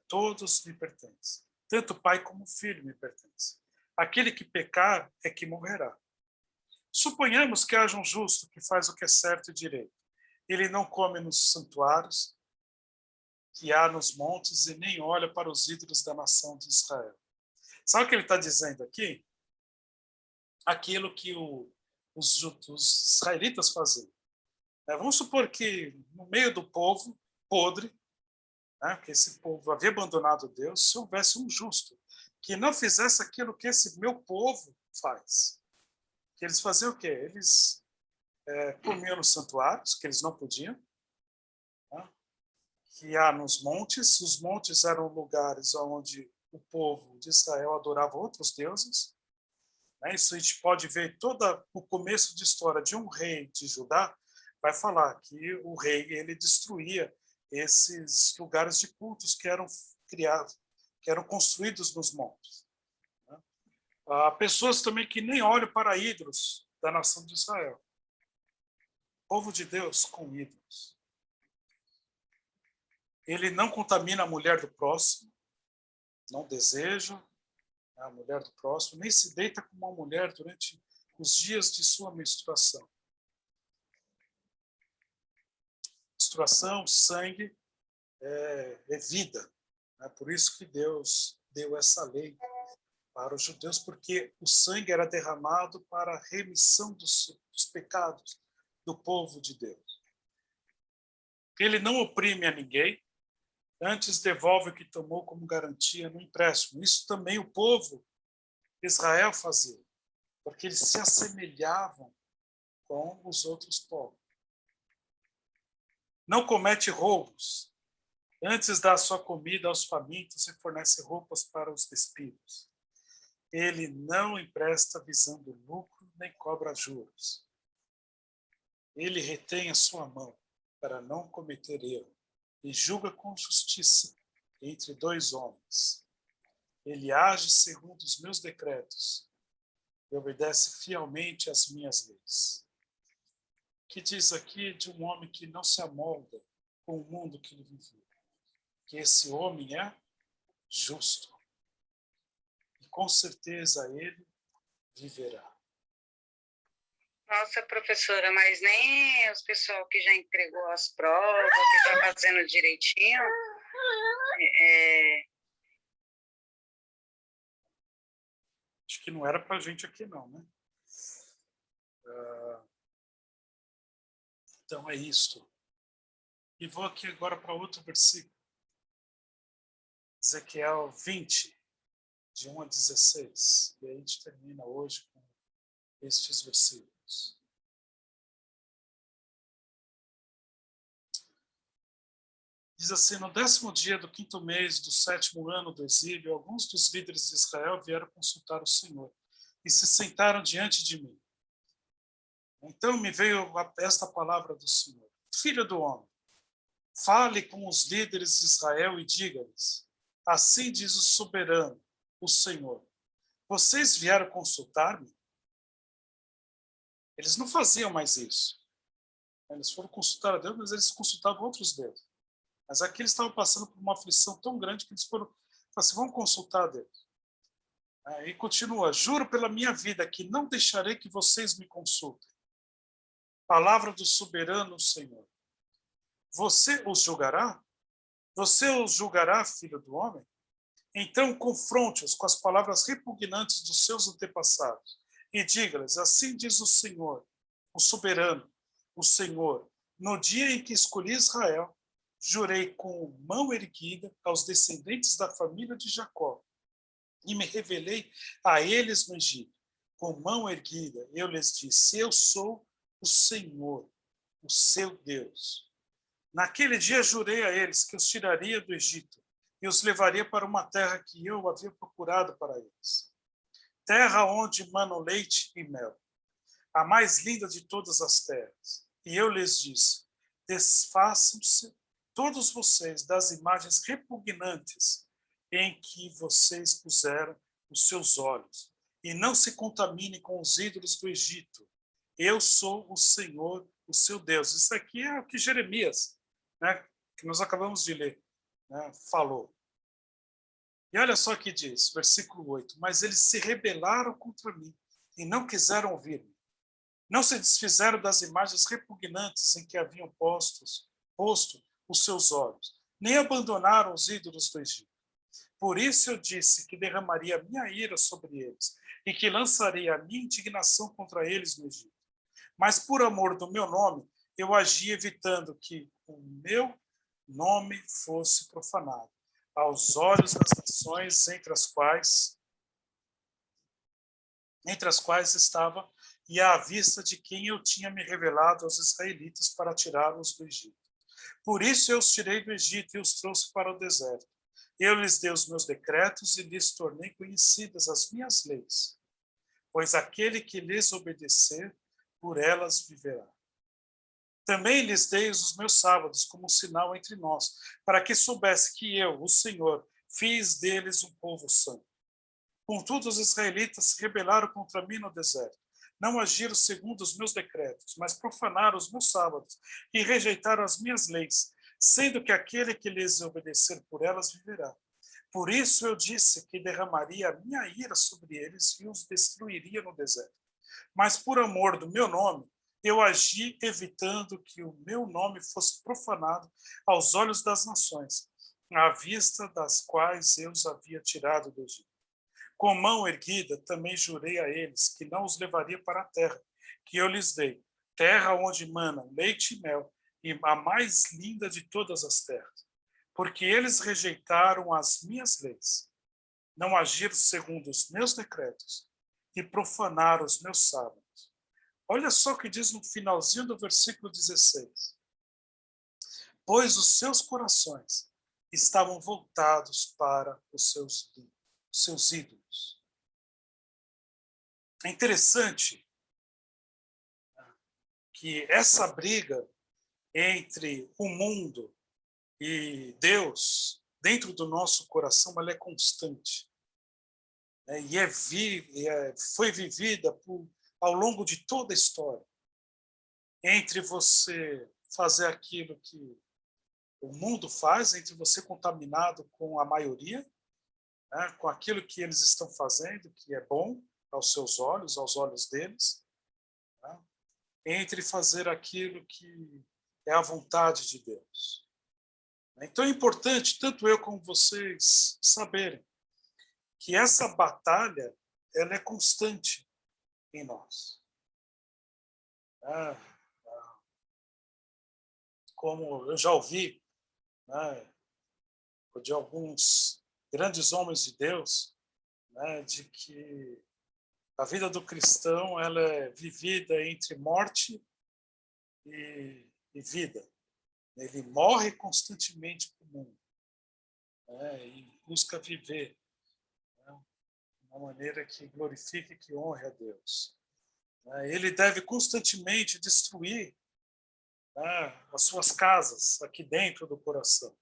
Todos me pertencem. Tanto o Pai como o Filho me pertencem. Aquele que pecar é que morrerá. Suponhamos que haja um justo que faz o que é certo e direito. Ele não come nos santuários que há nos montes e nem olha para os ídolos da nação de Israel. Sabe o que ele está dizendo aqui? Aquilo que os israelitas faziam. Vamos supor que no meio do povo podre, que esse povo havia abandonado Deus, se houvesse um justo que não fizesse aquilo que esse meu povo faz. Que eles faziam o quê? Eles comiam nos santuários, que eles não podiam, né? Que há nos montes. Os montes eram lugares onde o povo de Israel adorava outros deuses. Né? Isso a gente pode ver todo o começo de história de um rei de Judá, vai falar que o rei ele destruía esses lugares de cultos que eram criados, que eram construídos nos montes. Né? Há pessoas também que nem olham para ídolos da nação de Israel. Povo de Deus com ídolos. Ele não contamina a mulher do próximo, não deseja a mulher do próximo, nem se deita com uma mulher durante os dias de sua menstruação. Menstruação, sangue, é vida. É por isso que Deus deu essa lei para os judeus, porque o sangue era derramado para a remissão dos pecados do povo de Deus. Ele não oprime a ninguém, antes devolve o que tomou como garantia no empréstimo. Isso também o povo de Israel fazia, porque eles se assemelhavam com os outros povos. Não comete roubos, antes dá sua comida aos famintos e fornece roupas para os despidos. Ele não empresta visando lucro, nem cobra juros. Ele retém a sua mão para não cometer erro e julga com justiça entre dois homens. Ele age segundo os meus decretos e obedece fielmente às minhas leis. Que diz aqui de um homem que não se amolda com o mundo que ele viveu. Que esse homem é justo. E com certeza ele viverá. Nossa, professora, mas nem os pessoal que já entregou as provas, que está fazendo direitinho, Acho que não era para a gente aqui não, né? Então é isto. E vou aqui agora para outro versículo. Ezequiel 20, de 1 a 16. E aí a gente termina hoje com estes versículos. Diz assim: no 10º dia do 5º mês do 7º ano do exílio, alguns dos líderes de Israel vieram consultar o Senhor e se sentaram diante de mim. Então me veio esta palavra do Senhor: Filho do homem, fale com os líderes de Israel e diga-lhes: assim diz o soberano, o Senhor. Vocês vieram consultar-me? Eles não faziam mais isso. Eles foram consultar a Deus, mas eles consultavam outros deuses. Mas aqui eles estavam passando por uma aflição tão grande que eles foram assim: vamos consultar a Deus. E continua: juro pela minha vida que não deixarei que vocês me consultem. Palavra do soberano Senhor. Você os julgará? Você os julgará, filho do homem? Então confronte-os com as palavras repugnantes dos seus antepassados e diga-lhes: assim diz o Senhor, o soberano, o Senhor. No dia em que escolhi Israel, jurei com mão erguida aos descendentes da família de Jacó e me revelei a eles no Egito. Com mão erguida, eu lhes disse: eu sou o Senhor, o seu Deus. Naquele dia jurei a eles que os tiraria do Egito e os levaria para uma terra que eu havia procurado para eles. Terra onde manam leite e mel, a mais linda de todas as terras. E eu lhes disse: desfaçam-se todos vocês das imagens repugnantes em que vocês puseram os seus olhos, e não se contaminem com os ídolos do Egito. Eu sou o Senhor, o seu Deus. Isso aqui é o que Jeremias, né, que nós acabamos de ler, né, falou. E olha só o que diz, versículo 8. Mas eles se rebelaram contra mim e não quiseram ouvir-me. Não se desfizeram das imagens repugnantes em que haviam posto os seus olhos, nem abandonaram os ídolos do Egito. Por isso eu disse que derramaria a minha ira sobre eles e que lançaria a minha indignação contra eles no Egito. Mas por amor do meu nome, eu agi evitando que o meu nome fosse profanado aos olhos das nações entre as quais estava e à vista de quem eu tinha me revelado aos israelitas para tirá-los do Egito. Por isso eu os tirei do Egito e os trouxe para o deserto. Eu lhes dei os meus decretos e lhes tornei conhecidas as minhas leis, pois aquele que lhes obedecer, por elas viverá. Também lhes dei os meus sábados como um sinal entre nós, para que soubesse que eu, o Senhor, fiz deles um povo santo. Contudo, os israelitas se rebelaram contra mim no deserto. Não agiram segundo os meus decretos, mas profanaram os meus sábados e rejeitaram as minhas leis, sendo que aquele que lhes obedecer por elas viverá. Por isso eu disse que derramaria a minha ira sobre eles e os destruiria no deserto. Mas por amor do meu nome, eu agi evitando que o meu nome fosse profanado aos olhos das nações, à vista das quais eu os havia tirado do Egito. Com mão erguida, também jurei a eles que não os levaria para a terra que eu lhes dei, terra onde manam leite e mel, e a mais linda de todas as terras, porque eles rejeitaram as minhas leis, não agiram segundo os meus decretos e profanaram os meus sábados. Olha só o que diz no finalzinho do versículo 16. Pois os seus corações estavam voltados para os seus ídolos. É interessante que essa briga entre o mundo e Deus, dentro do nosso coração, ela é constante. Né? Foi vivida ao longo de toda a história. Entre você fazer aquilo que o mundo faz, entre você contaminado com a maioria, né, com aquilo que eles estão fazendo, que é bom aos seus olhos, aos olhos deles, né, entre fazer aquilo que é a vontade de Deus. Então é importante, tanto eu como vocês, saberem que essa batalha ela é constante em nós. Como eu já ouvi, né, de alguns grandes homens de Deus, né, de que a vida do cristão ela é vivida entre morte e vida. Ele morre constantemente para o mundo, né, e busca viver, né, de uma maneira que glorifique e que honre a Deus. Ele deve constantemente destruir, né, as suas casas aqui dentro do coração,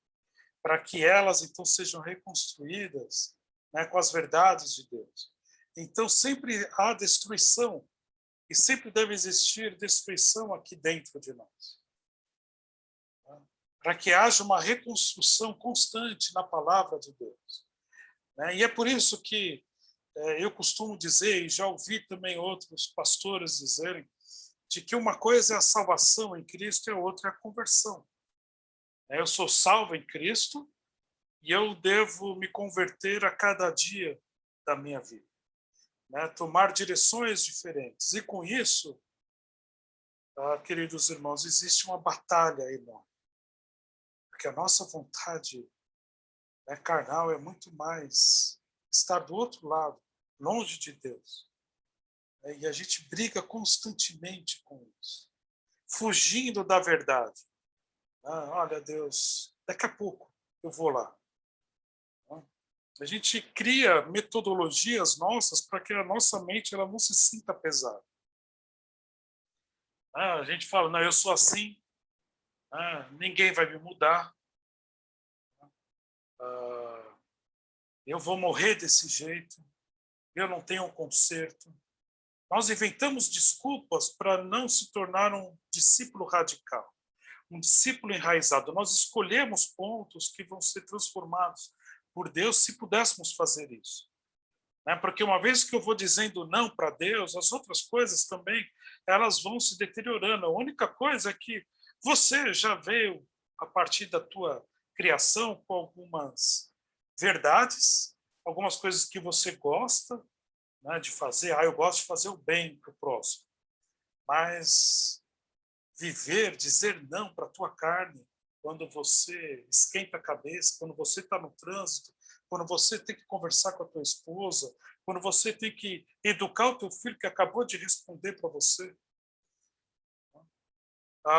para que elas então sejam reconstruídas, né, com as verdades de Deus. Então sempre há destruição e sempre deve existir destruição aqui dentro de nós, né, para que haja uma reconstrução constante na palavra de Deus, né? E é por isso que eu costumo dizer, e já ouvi também outros pastores dizerem, de que uma coisa é a salvação em Cristo e a outra é a conversão. Eu sou salvo em Cristo e eu devo me converter a cada dia da minha vida, né? Tomar direções diferentes. E com isso, queridos irmãos, existe uma batalha enorme. Porque a nossa vontade, né, carnal é muito mais estar do outro lado, longe de Deus. E a gente briga constantemente com isso, fugindo da verdade. Olha, Deus, daqui a pouco eu vou lá. A gente cria metodologias nossas para que a nossa mente ela não se sinta pesada. A gente fala, não, eu sou assim, ninguém vai me mudar, eu vou morrer desse jeito, eu não tenho um conserto. Nós inventamos desculpas para não se tornar um discípulo radical, um discípulo enraizado. Nós escolhemos pontos que vão ser transformados por Deus se pudéssemos fazer isso. Porque uma vez que eu vou dizendo não para Deus, as outras coisas também elas vão se deteriorando. A única coisa é que você já veio, a partir da tua criação, com algumas verdades, algumas coisas que você gosta, né, de fazer. Eu gosto de fazer o bem para o próximo. Mas dizer não para a tua carne, quando você esquenta a cabeça, quando você está no trânsito, quando você tem que conversar com a tua esposa, quando você tem que educar o teu filho que acabou de responder para você,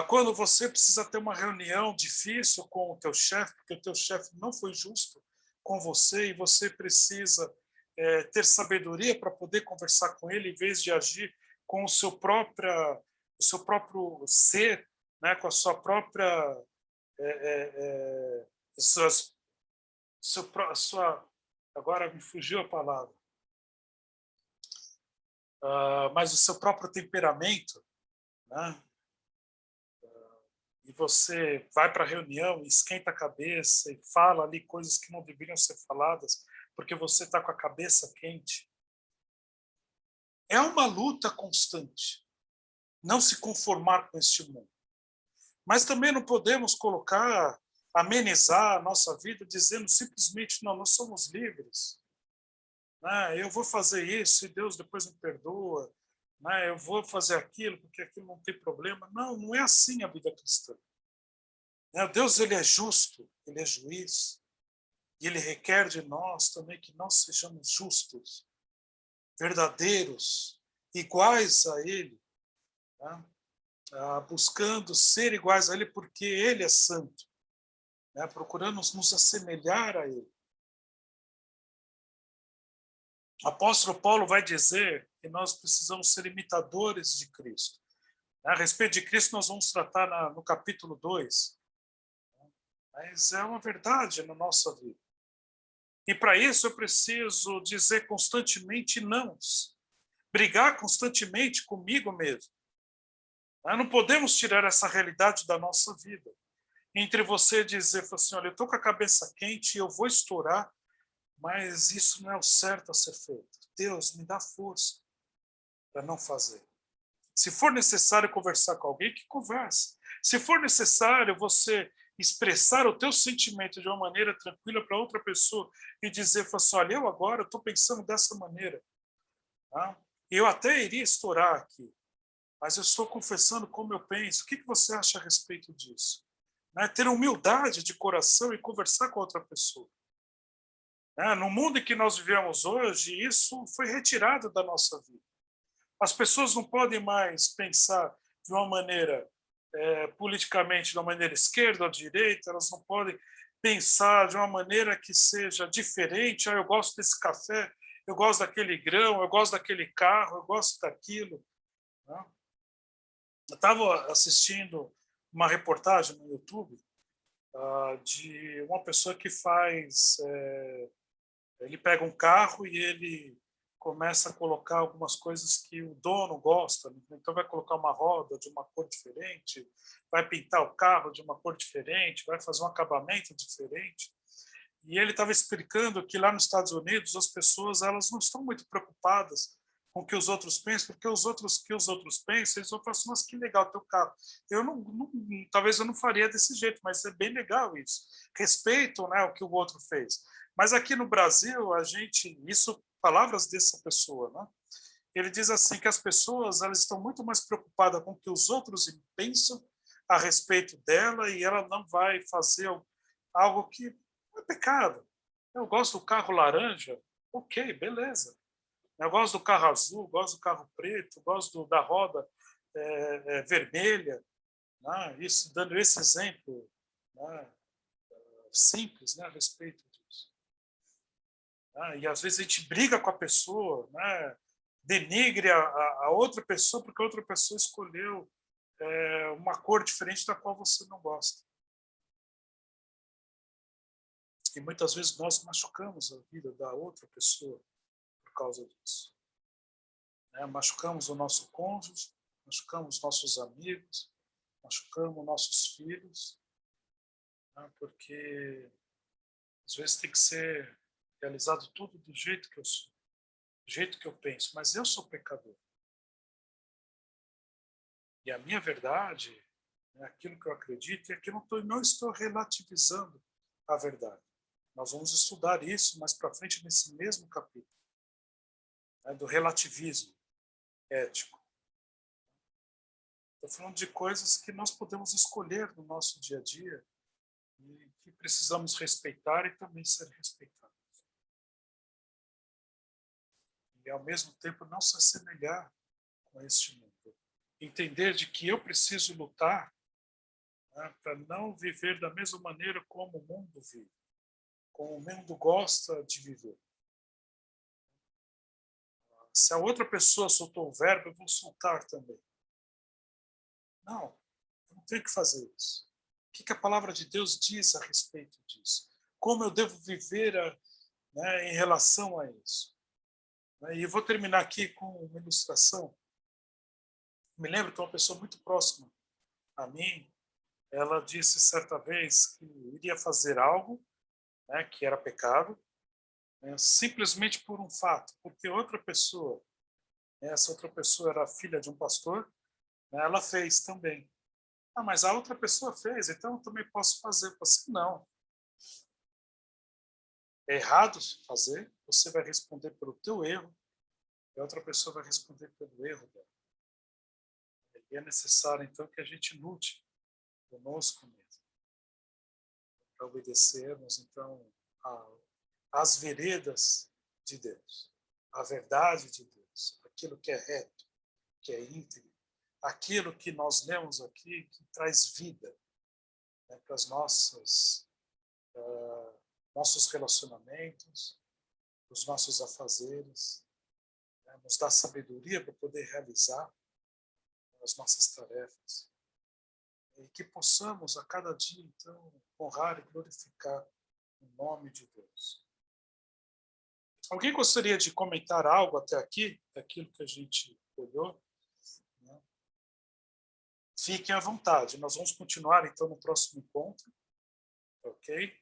quando você precisa ter uma reunião difícil com o teu chefe, porque o teu chefe não foi justo com você e você precisa ter sabedoria para poder conversar com ele, em vez de agir com o seu próprio ser, né, com a sua própria agora me fugiu a palavra, mas o seu próprio temperamento, né? E você vai para a reunião e esquenta a cabeça e fala ali coisas que não deveriam ser faladas, porque você está com a cabeça quente. É uma luta constante, não se conformar com este mundo. Mas também não podemos amenizar a nossa vida dizendo simplesmente, não, nós somos livres. Eu vou fazer isso e Deus depois me perdoa. Eu vou fazer aquilo porque aquilo não tem problema. Não, não é assim a vida cristã. Deus, ele é justo, ele é juiz, e ele requer de nós também que nós sejamos justos, verdadeiros, iguais a ele, buscando ser iguais a ele porque ele é santo, procurando nos assemelhar a ele. O apóstolo Paulo vai dizer que nós precisamos ser imitadores de Cristo. A respeito de Cristo nós vamos tratar no capítulo 2, mas é uma verdade na nossa vida. E para isso eu preciso dizer constantemente não, brigar constantemente comigo mesmo. Não podemos tirar essa realidade da nossa vida. Entre você dizer assim, olha, eu estou com a cabeça quente e eu vou estourar, mas isso não é o certo a ser feito. Deus, me dá força para não fazer. Se for necessário conversar com alguém, que converse. Se for necessário você expressar o teu sentimento de uma maneira tranquila para outra pessoa e dizer assim, olha, eu agora estou pensando dessa maneira. Eu até iria estourar aqui, mas eu estou confessando como eu penso. O que você acha a respeito disso? Ter humildade de coração e conversar com outra pessoa. No mundo em que nós vivemos hoje, isso foi retirado da nossa vida. As pessoas não podem mais pensar de uma maneira politicamente, de uma maneira esquerda ou direita, elas não podem pensar de uma maneira que seja diferente. Eu gosto desse café, eu gosto daquele grão, eu gosto daquele carro, eu gosto daquilo. Eu estava assistindo uma reportagem no YouTube de uma pessoa que faz... ele pega um carro e ele começa a colocar algumas coisas que o dono gosta. Então, vai colocar uma roda de uma cor diferente, vai pintar o carro de uma cor diferente, vai fazer um acabamento diferente. E ele estava explicando que lá nos Estados Unidos as pessoas elas não estão muito preocupadas com o que os outros pensam, porque os outros pensam, eles vão falar assim, nossa, que legal teu carro. Talvez eu não faria desse jeito, mas é bem legal isso. Respeito, o que o outro fez. Mas aqui no Brasil, palavras dessa pessoa, ele diz assim que as pessoas elas estão muito mais preocupadas com o que os outros pensam a respeito dela e ela não vai fazer algo que é pecado. Eu gosto do carro laranja, ok, beleza. Eu gosto do carro azul, gosto do carro preto, gosto da roda vermelha. Isso, dando esse exemplo simples a respeito disso. E às vezes a gente briga com a pessoa, denigre a outra pessoa porque a outra pessoa escolheu uma cor diferente da qual você não gosta. E muitas vezes nós machucamos a vida da outra pessoa por causa disso. Machucamos o nosso cônjuge, machucamos nossos amigos, machucamos nossos filhos, porque às vezes tem que ser realizado tudo do jeito que eu sou, do jeito que eu penso, mas eu sou pecador. E a minha verdade é aquilo que eu acredito e aquilo que eu não estou relativizando a verdade. Nós vamos estudar isso mais para frente nesse mesmo capítulo, do relativismo ético. Estou falando de coisas que nós podemos escolher no nosso dia a dia e que precisamos respeitar e também ser respeitados. e ao mesmo tempo não se assemelhar com este mundo. Entender de que eu preciso lutar, né, para não viver da mesma maneira como o mundo vive, como o mundo gosta de viver. Se a outra pessoa soltou o verbo, eu vou soltar também. Não, eu não tenho que fazer isso. O que a palavra de Deus diz a respeito disso? Como eu devo viver né, em relação a isso? E eu vou terminar aqui com uma ilustração. Me lembro que uma pessoa muito próxima a mim, ela disse certa vez que iria fazer algo, né, que era pecado, né, simplesmente por um fato, porque outra pessoa, essa outra pessoa era filha de um pastor, né, ela fez também. Ah, mas a outra pessoa fez, então eu também posso fazer. Eu falei assim, não. É errado fazer, você vai responder pelo teu erro, e a outra pessoa vai responder pelo erro dela. E é necessário, então, que a gente lute conosco mesmo, para obedecermos, então, às veredas de Deus, a verdade de Deus, aquilo que é reto, que é íntegro, aquilo que nós lemos aqui, que traz vida, né, para as nossos relacionamentos, os nossos afazeres, né, nos dá sabedoria para poder realizar as nossas tarefas. E que possamos, a cada dia, então, honrar e glorificar o nome de Deus. Alguém gostaria de comentar algo até aqui, daquilo que a gente olhou? Né? Fiquem à vontade. Nós vamos continuar, então, no próximo encontro. Ok?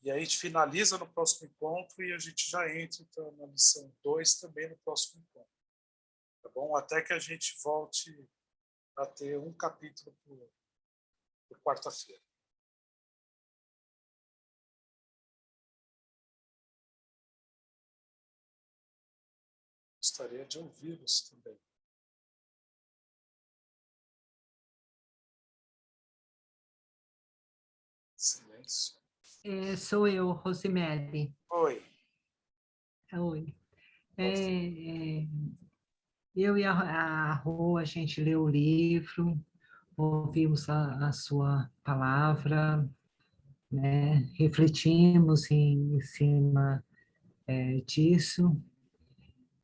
E aí a gente finaliza no próximo encontro e a gente já entra, então, na lição 2 também no próximo encontro. Tá bom? Até que a gente volte a ter um capítulo por quarta-feira. Gostaria de ouvi-los também. Silêncio. Sou eu, Rosemary. Oi. Oi. Eu e a Rô, a gente leu o livro, ouvimos a sua palavra, né? Refletimos em cima disso,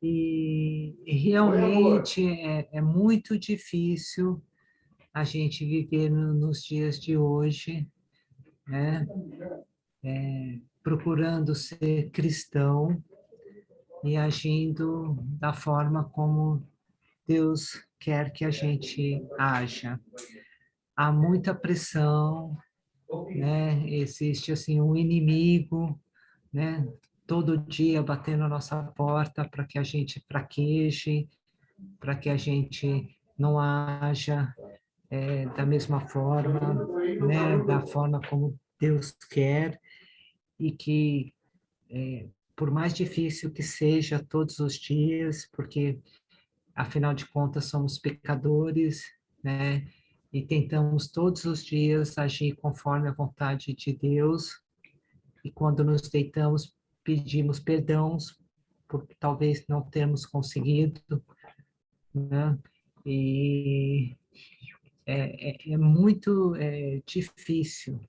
e realmente é muito difícil a gente viver nos dias de hoje, né? Procurando ser cristão e agindo da forma como Deus quer que a gente haja. Há muita pressão, né? Existe assim um inimigo, né? Todo dia batendo na nossa porta para que a gente fraqueje, para que a gente não haja da mesma forma, né? Da forma como Deus quer, e que por mais difícil que seja todos os dias, porque afinal de contas somos pecadores, né? E tentamos todos os dias agir conforme a vontade de Deus, e quando nos deitamos pedimos perdão por talvez não termos conseguido, né? E é muito difícil,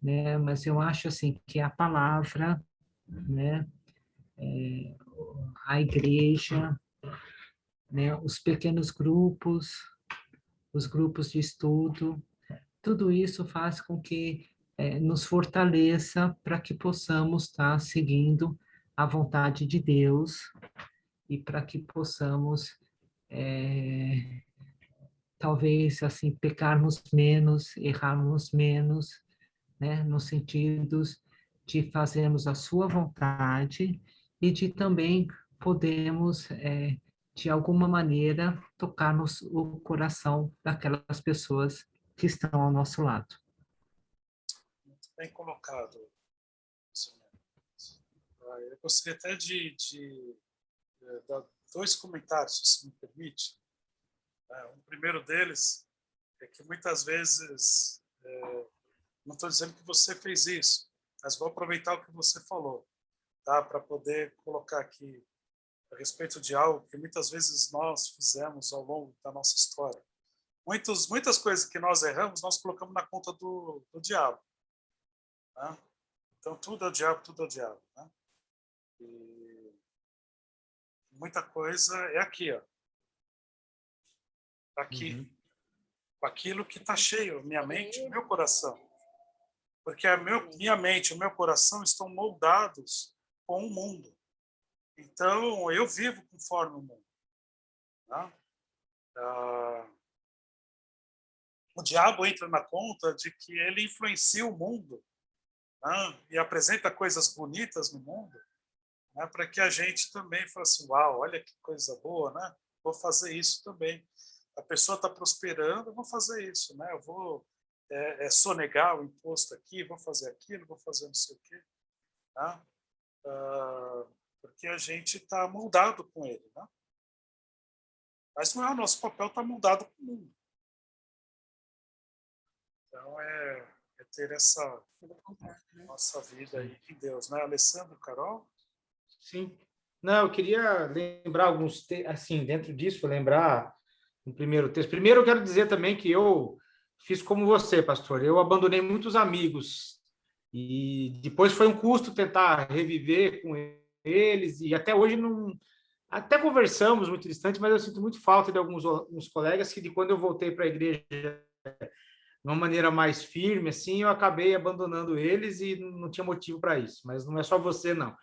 né? Mas eu acho assim que a palavra, né? A igreja, né? Os pequenos grupos, os grupos de estudo, tudo isso faz com que nos fortaleça para que possamos estar seguindo a vontade de Deus, e para que possamos talvez assim pecarmos menos, errarmos menos, né, no sentido de fazermos a sua vontade e de também podemos de alguma maneira tocarmos o coração daquelas pessoas que estão ao nosso lado. Muito bem colocado. Eu gostaria até de dar 2 comentários, se me permite. O primeiro deles é que muitas vezes, não estou dizendo que você fez isso, mas vou aproveitar o que você falou, tá? Para poder colocar aqui a respeito de algo que muitas vezes nós fizemos ao longo da nossa história. Muitas coisas que nós erramos, nós colocamos na conta do diabo. Né? Então, tudo é o diabo, tudo é o diabo. Né? E muita coisa é aqui, ó. Aqui. Com aquilo que está cheio, minha mente e meu coração. Porque minha mente e o meu coração estão moldados com o mundo. Então, eu vivo conforme o mundo. Né? O diabo entra na conta de que ele influencia o mundo, né? E apresenta coisas bonitas no mundo, né? Para que a gente também fale assim, uau, olha que coisa boa, né? Vou fazer isso também. A pessoa está prosperando, eu vou fazer isso, né? Eu vou sonegar o imposto aqui, vou fazer aquilo, vou fazer não sei o quê. Né? Porque a gente está moldado com ele. Né? Mas não é o nosso papel estar moldado com o mundo. Então, é ter essa nossa vida aí em Deus. Né? Alessandro, Carol? Sim. Não, eu queria lembrar alguns, assim, dentro disso, lembrar no primeiro texto. Primeiro, eu quero dizer também que eu fiz como você, pastor. Eu abandonei muitos amigos e depois foi um custo tentar reviver com eles e até hoje não... Até conversamos muito distante, mas eu sinto muito falta de alguns colegas que de quando eu voltei para a igreja de uma maneira mais firme, assim, eu acabei abandonando eles e não tinha motivo para isso. Mas não é só você, não.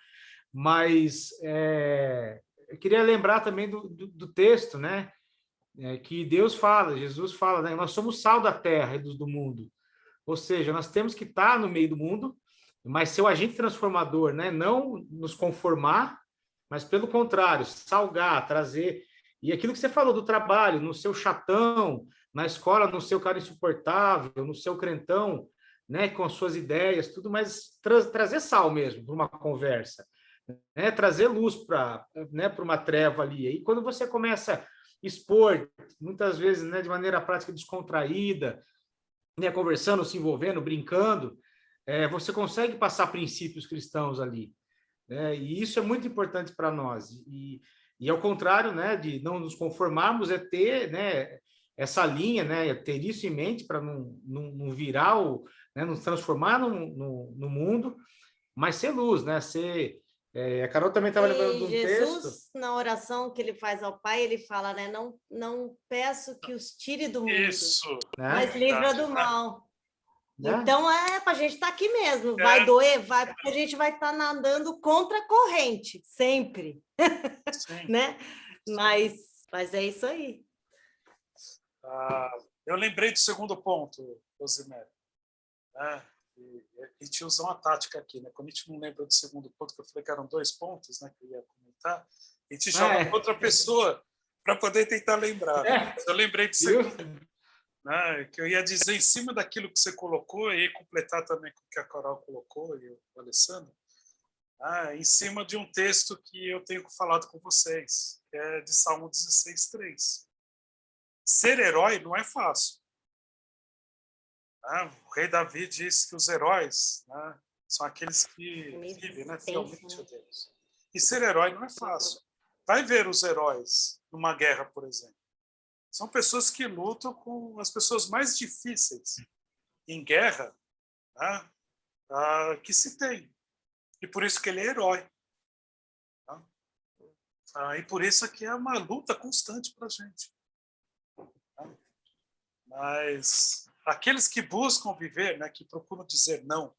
Mas eu queria lembrar também do texto, né? Que Deus fala, Jesus fala, né? Nós somos sal da terra e do mundo. Ou seja, nós temos que estar no meio do mundo, mas ser o agente transformador, né? Não nos conformar, mas pelo contrário, salgar, trazer. E aquilo que você falou do trabalho, no seu chatão, na escola, no seu cara insuportável, no seu crentão, né? Com as suas ideias, tudo, mas trazer sal mesmo para uma conversa. Né, trazer luz para uma treva ali. E quando você começa a expor, muitas vezes, né, de maneira prática descontraída, né, conversando, se envolvendo, brincando, você consegue passar princípios cristãos ali. Né, e isso é muito importante para nós. E ao contrário, né, de não nos conformarmos, é ter, né, essa linha, né, ter isso em mente para não virar, né, nos transformar no mundo, mas ser luz, né, ser... a Carol também estava lembrando de um Jesus, texto. na oração que ele faz ao Pai, ele fala, né? Não peço que os tire do mundo, Isso. mas livra do mal. Né? Então, para a gente estar aqui mesmo. Vai doer? Vai, porque a gente vai estar nadando contra a corrente, sempre. Né? Mas é isso aí. Eu lembrei do segundo ponto, Rosemary. Né? E te usar uma tática aqui, né? Quando a gente não lembra do segundo ponto, que eu falei que eram 2 pontos, né, que eu ia comentar, a gente chama outra pessoa para poder tentar lembrar. Eu lembrei do segundo, né, que eu ia dizer em cima daquilo que você colocou e completar também com o que a Carol colocou e o Alessandro, em cima de um texto que eu tenho falado com vocês, que é de Salmo 16:3. Ser herói não é fácil. O rei Davi diz que os heróis, né, são aqueles que vivem, né, fielmente a Deus. E ser herói não é fácil. Vai ver os heróis numa guerra, por exemplo. São pessoas que lutam com as pessoas mais difíceis em guerra, né, que se tem. E por isso que ele é herói. Tá? E por isso que é uma luta constante para a gente. Tá? Mas... aqueles que buscam viver, né, que procuram dizer não.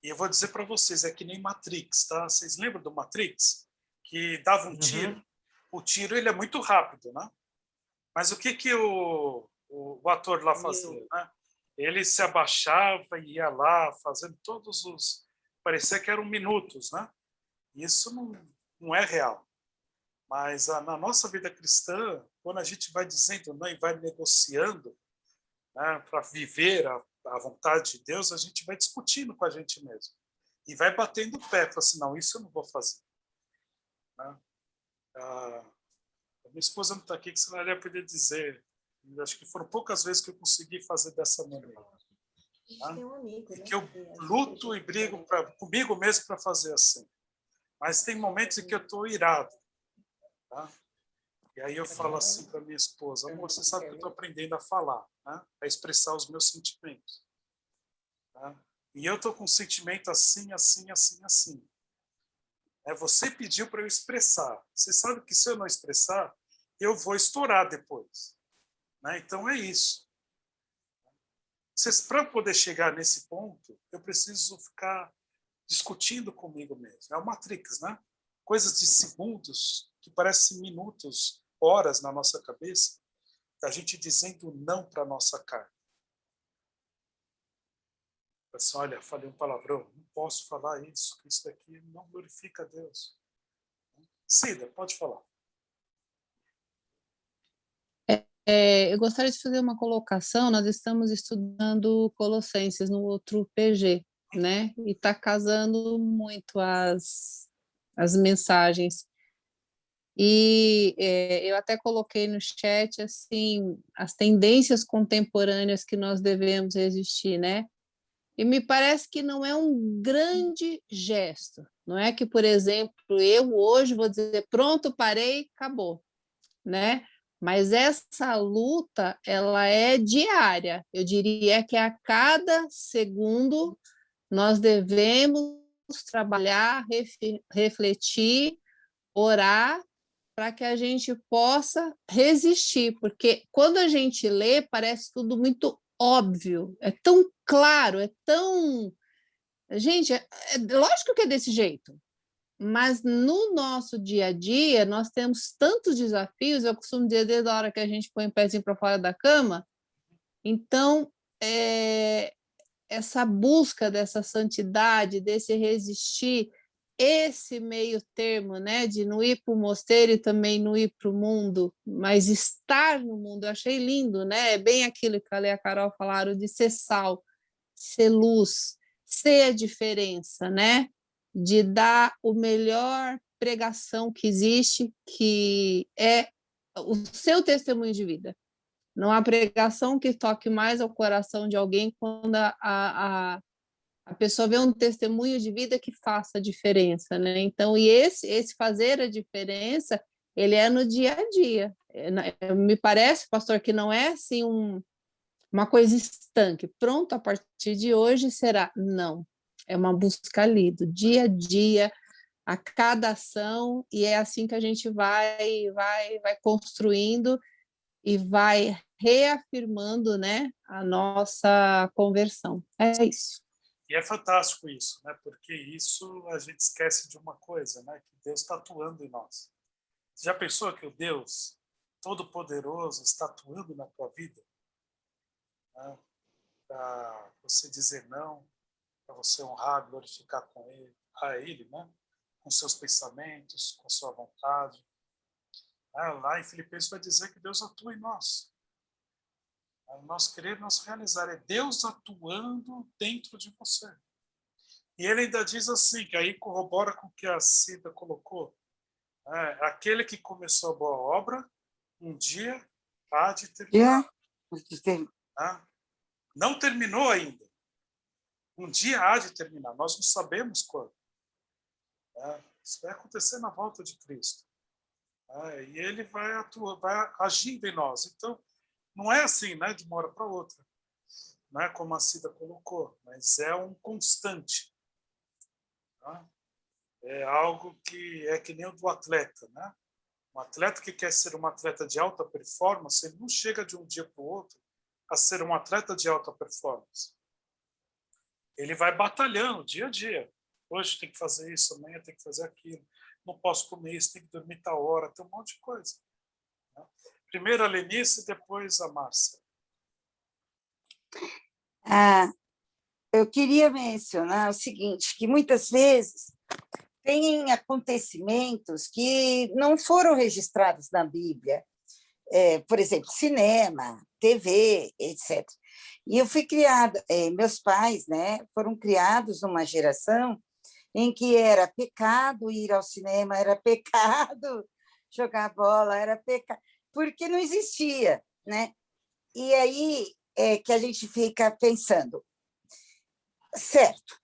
E eu vou dizer para vocês, é que nem Matrix, tá? Vocês lembram do Matrix? Que dava um tiro. O tiro ele é muito rápido, né? Mas o que o ator lá fazia? Né? Ele se abaixava e ia lá, fazendo todos os... parecia que eram minutos, né? Isso não é real. Mas na nossa vida cristã, quando a gente vai dizendo não e vai negociando, né, para viver a vontade de Deus, a gente vai discutindo com a gente mesmo. E vai batendo o pé, fala assim, não, isso eu não vou fazer. Né? A minha esposa não está aqui, que senão ela ia poder dizer. Acho que foram poucas vezes que eu consegui fazer dessa maneira. Né? E que eu luto e brigo comigo mesmo para fazer assim. Mas tem momentos em que eu estou irado. Tá? E aí eu falo assim para minha esposa, amor, você sabe que eu estou aprendendo a falar, né? A expressar os meus sentimentos. Tá? E eu estou com um sentimento assim, assim, assim, assim. Você pediu para eu expressar. Você sabe que se eu não expressar, eu vou estourar depois. Né? Então é isso. Para poder chegar nesse ponto, eu preciso ficar discutindo comigo mesmo. É o Matrix, né? Coisas de segundos que parecem minutos, horas na nossa cabeça, a gente dizendo não para a nossa carne. Assim, olha, falei um palavrão, não posso falar isso, que isso daqui não glorifica a Deus. Cida, pode falar. Eu gostaria de fazer uma colocação. Nós estamos estudando Colossenses no outro PG, né? E está casando muito as mensagens. E eu até coloquei no chat assim as tendências contemporâneas que nós devemos resistir, né? E me parece que não é um grande gesto. Não é que, por exemplo, eu hoje vou dizer pronto, parei, acabou, né? Mas essa luta, ela é diária. Eu diria que a cada segundo nós devemos trabalhar, refletir, orar para que a gente possa resistir, porque quando a gente lê, parece tudo muito óbvio, é tão claro, é tão... Gente, lógico que é desse jeito, mas no nosso dia a dia, nós temos tantos desafios, eu costumo dizer desde a hora que a gente põe o pezinho para fora da cama, então, essa busca dessa santidade, desse resistir, esse meio termo, né, de não ir para o mosteiro e também não ir para o mundo, mas estar no mundo, eu achei lindo, né? É bem aquilo que a Lê e a Carol falaram de ser sal, ser luz, ser a diferença, né? De dar o melhor pregação que existe, que é o seu testemunho de vida. Não há pregação que toque mais ao coração de alguém quando a pessoa vê um testemunho de vida que faça a diferença, né? Então, e esse fazer a diferença, ele é no dia a dia. Me parece, pastor, que não é assim uma coisa estanque. Pronto, a partir de hoje será. Não. É uma busca ali, do dia a dia, a cada ação, e é assim que a gente vai construindo e vai reafirmando, né, a nossa conversão. É isso. E é fantástico isso, né? Porque isso a gente esquece de uma coisa, né? Que Deus está atuando em nós. Você já pensou que o Deus Todo-Poderoso está atuando na tua vida? Né? Para você dizer não, para você honrar, glorificar a Ele, né? Com seus pensamentos, com sua vontade. Lá em Filipenses vai dizer que Deus atua em nós. Nós querer, nós realizar. É Deus atuando dentro de você. E ele ainda diz assim, que aí corrobora com o que a Cida colocou. Aquele que começou a boa obra, um dia há de terminar. Não terminou ainda. Um dia há de terminar. Nós não sabemos quando. Isso vai acontecer na volta de Cristo. E ele vai agindo em nós. Então, não é assim, né, de uma hora para outra, não é como a Cida colocou, mas é um constante. Tá? É algo que é que nem o do atleta, né? Um atleta que quer ser um atleta de alta performance, ele não chega de um dia para o outro a ser um atleta de alta performance. Ele vai batalhando dia a dia. Hoje tem que fazer isso, amanhã tem que fazer aquilo. Não posso comer isso, tem que dormir tal hora, tem um monte de coisa. Primeiro a Lenice, depois a Márcia. Eu queria mencionar o seguinte, que muitas vezes tem acontecimentos que não foram registrados na Bíblia, por exemplo, cinema, TV, etc. E eu fui criada, meus pais, né, foram criados numa geração em que era pecado ir ao cinema, era pecado jogar bola, era pecado, porque não existia, né? E aí é que a gente fica pensando, certo,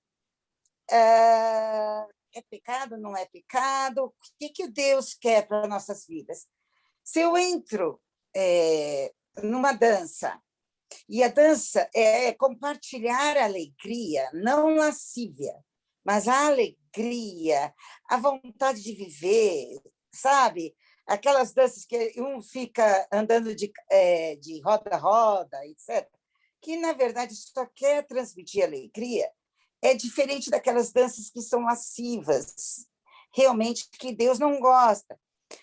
é pecado, não é pecado? O que Deus quer para nossas vidas? Se eu entro numa dança, e a dança é compartilhar a alegria, não lascívia, mas a alegria, a vontade de viver, sabe? Aquelas danças que um fica andando de roda a roda, etc., que, na verdade, só quer transmitir alegria, é diferente daquelas danças que são lascivas, realmente, que Deus não gosta.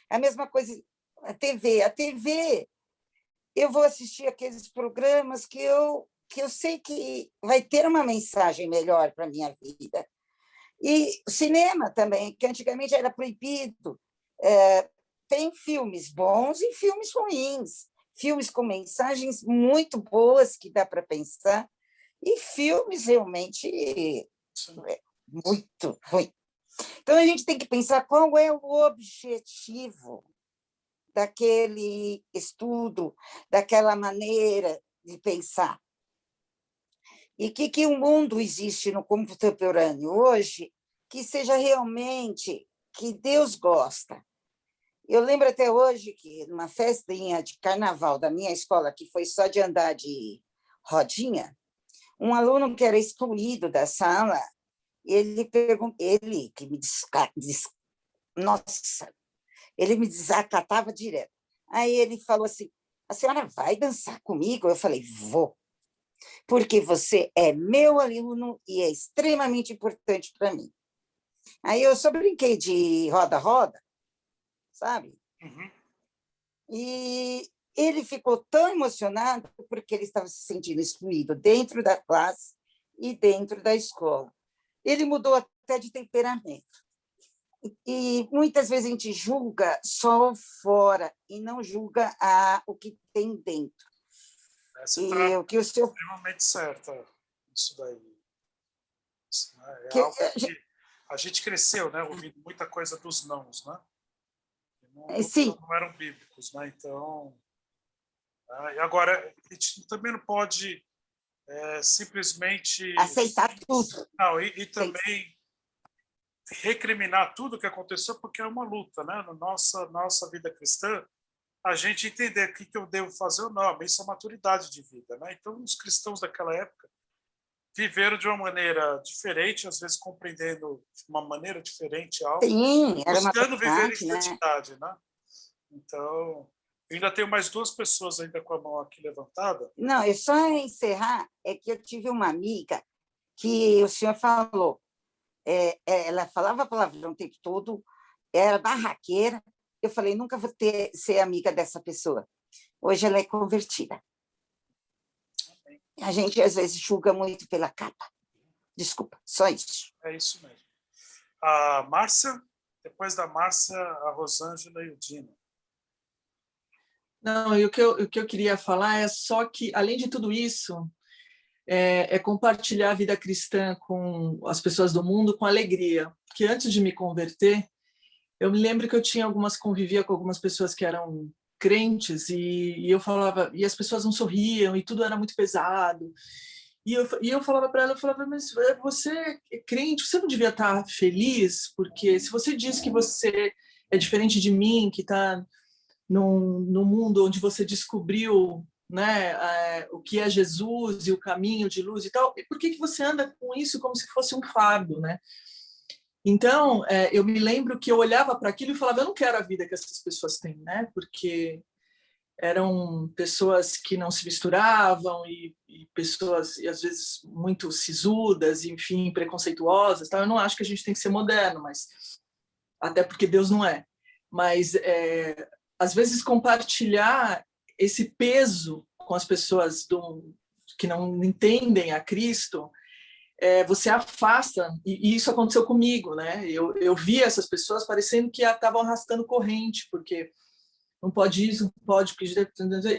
A mesma coisa, a TV. A TV, eu vou assistir aqueles programas que eu sei que vai ter uma mensagem melhor para a minha vida. E cinema também, que antigamente era proibido. Tem filmes bons e filmes ruins, filmes com mensagens muito boas que dá para pensar, e filmes realmente muito ruins. Então, a gente tem que pensar qual é o objetivo daquele estudo, daquela maneira de pensar. E que o mundo existe no contemporâneo hoje que seja realmente que Deus gosta. Eu lembro até hoje que, numa festinha de carnaval da minha escola, que foi só de andar de rodinha, um aluno que era excluído da sala, ele que me nossa, ele me desacatava direto. Aí ele falou assim: a senhora vai dançar comigo? Eu falei: vou, porque você é meu aluno e é extremamente importante para mim. Aí eu só brinquei de roda-roda, sabe? Uhum. E ele ficou tão emocionado porque ele estava se sentindo excluído dentro da classe e dentro da escola. Ele mudou até de temperamento. E muitas vezes a gente julga só fora e não julga o que tem dentro. Você E está o que o seu... extremamente certa isso daí. Isso, né? Que, Algo que a gente cresceu, né, ouvindo muita coisa dos nãos, né? sim. Não eram bíblicos, né? Então, e agora a gente também não pode simplesmente aceitar tudo. Não, e também recriminar tudo que aconteceu, porque é uma luta, né? Na nossa vida cristã, a gente entender o que eu devo fazer ou não, isso é maturidade de vida, né? Então, os cristãos daquela época viveram de uma maneira diferente, às vezes compreendendo de uma maneira diferente algo, sim, era buscando viver em né? santidade, né? Então, eu ainda tenho mais 2 pessoas ainda com a mão aqui levantada. Não, eu só encerrar é que eu tive uma amiga que o senhor falou, ela falava palavrão o tempo todo, era barraqueira. Eu falei: nunca vou ser amiga dessa pessoa. Hoje ela é convertida. A gente, às vezes, julga muito pela capa. Desculpa, só isso. É isso mesmo. A Márcia, depois da Márcia, a Rosângela e o Dino. Não, e o que eu queria falar é só que, além de tudo isso, é compartilhar a vida cristã com as pessoas do mundo com alegria. Porque antes de me converter, eu me lembro que convivia com algumas pessoas que eram crentes e eu falava, e as pessoas não sorriam e tudo era muito pesado. E eu falava para ela, mas você é crente, você não devia estar feliz? Porque se você diz que você é diferente de mim, que está no mundo onde você descobriu, né, o que é Jesus e o caminho de luz e tal, por que você anda com isso como se fosse um fardo, né? Então, eu me lembro que eu olhava para aquilo e falava: eu não quero a vida que essas pessoas têm, né? Porque eram pessoas que não se misturavam e pessoas, e às vezes, muito sisudas, enfim, preconceituosas. Tá? Eu não acho que a gente tem que ser moderno, mas até porque Deus não é. Mas, às vezes, compartilhar esse peso com as pessoas que não entendem a Cristo, você afasta, e isso aconteceu comigo, né? Eu via essas pessoas parecendo que estavam arrastando corrente, porque não pode isso, não pode,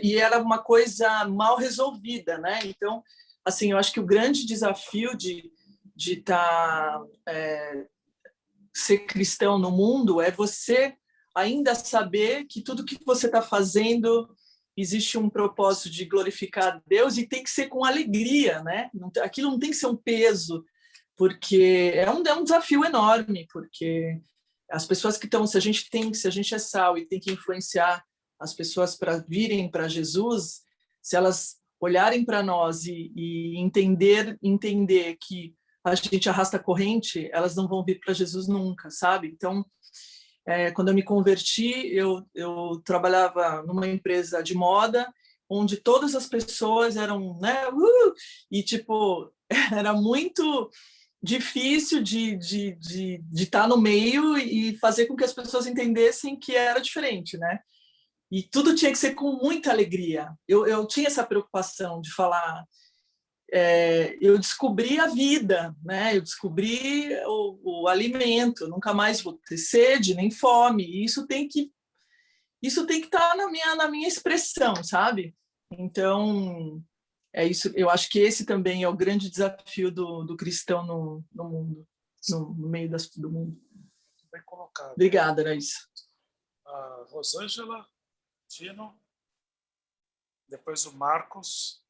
e era uma coisa mal resolvida, né? Então, assim, eu acho que o grande desafio de ser cristão no mundo é você ainda saber que tudo que você está fazendo existe um propósito de glorificar a Deus e tem que ser com alegria, né? Aquilo não tem que ser um peso porque é um desafio enorme, porque as pessoas que estão, se a gente é sal e tem que influenciar as pessoas para virem para Jesus, se elas olharem para nós e entender que a gente arrasta a corrente, elas não vão vir para Jesus nunca, sabe? Então, quando eu me converti, eu trabalhava numa empresa de moda, onde todas as pessoas eram, né, e tipo, era muito difícil de estar no meio e fazer com que as pessoas entendessem que era diferente, né? E tudo tinha que ser com muita alegria. Eu tinha essa preocupação de falar. Eu descobri a vida, né? Eu descobri o alimento. Eu nunca mais vou ter sede nem fome. E isso tem que estar na minha expressão, sabe? Então é isso. Eu acho que esse também é o grande desafio do cristão no mundo, no meio do mundo. Bem colocado. Obrigada, Raíssa. A Rosângela, Tino, depois o Marcos.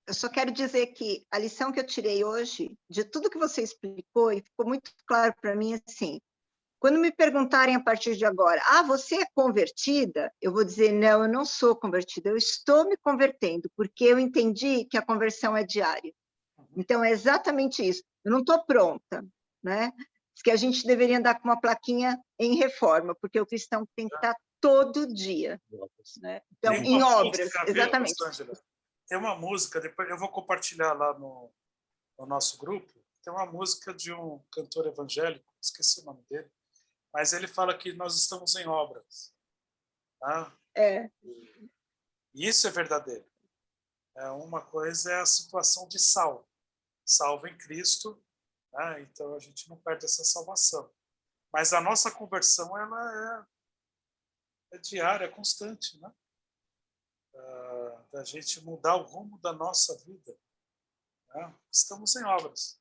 Eu só quero dizer que a lição que eu tirei hoje, de tudo que você explicou, e ficou muito claro para mim, assim, quando me perguntarem a partir de agora, você é convertida? Eu vou dizer, não, eu não sou convertida, eu estou me convertendo, porque eu entendi que a conversão é diária. Então, é exatamente isso. Eu não estou pronta, né? Diz que a gente deveria andar com uma plaquinha em reforma, porque o cristão tem que estar todo dia, né? Então, em obras, exatamente. Tem uma música, depois eu vou compartilhar lá no nosso grupo, tem uma música de um cantor evangélico, esqueci o nome dele, mas ele fala que nós estamos em obras. Tá? E isso é verdadeiro. Uma coisa é a situação de salvo em Cristo, né? Então a gente não perde essa salvação. Mas a nossa conversão ela é diária, é constante, né? Da gente mudar o rumo da nossa vida. Né? Estamos em obras.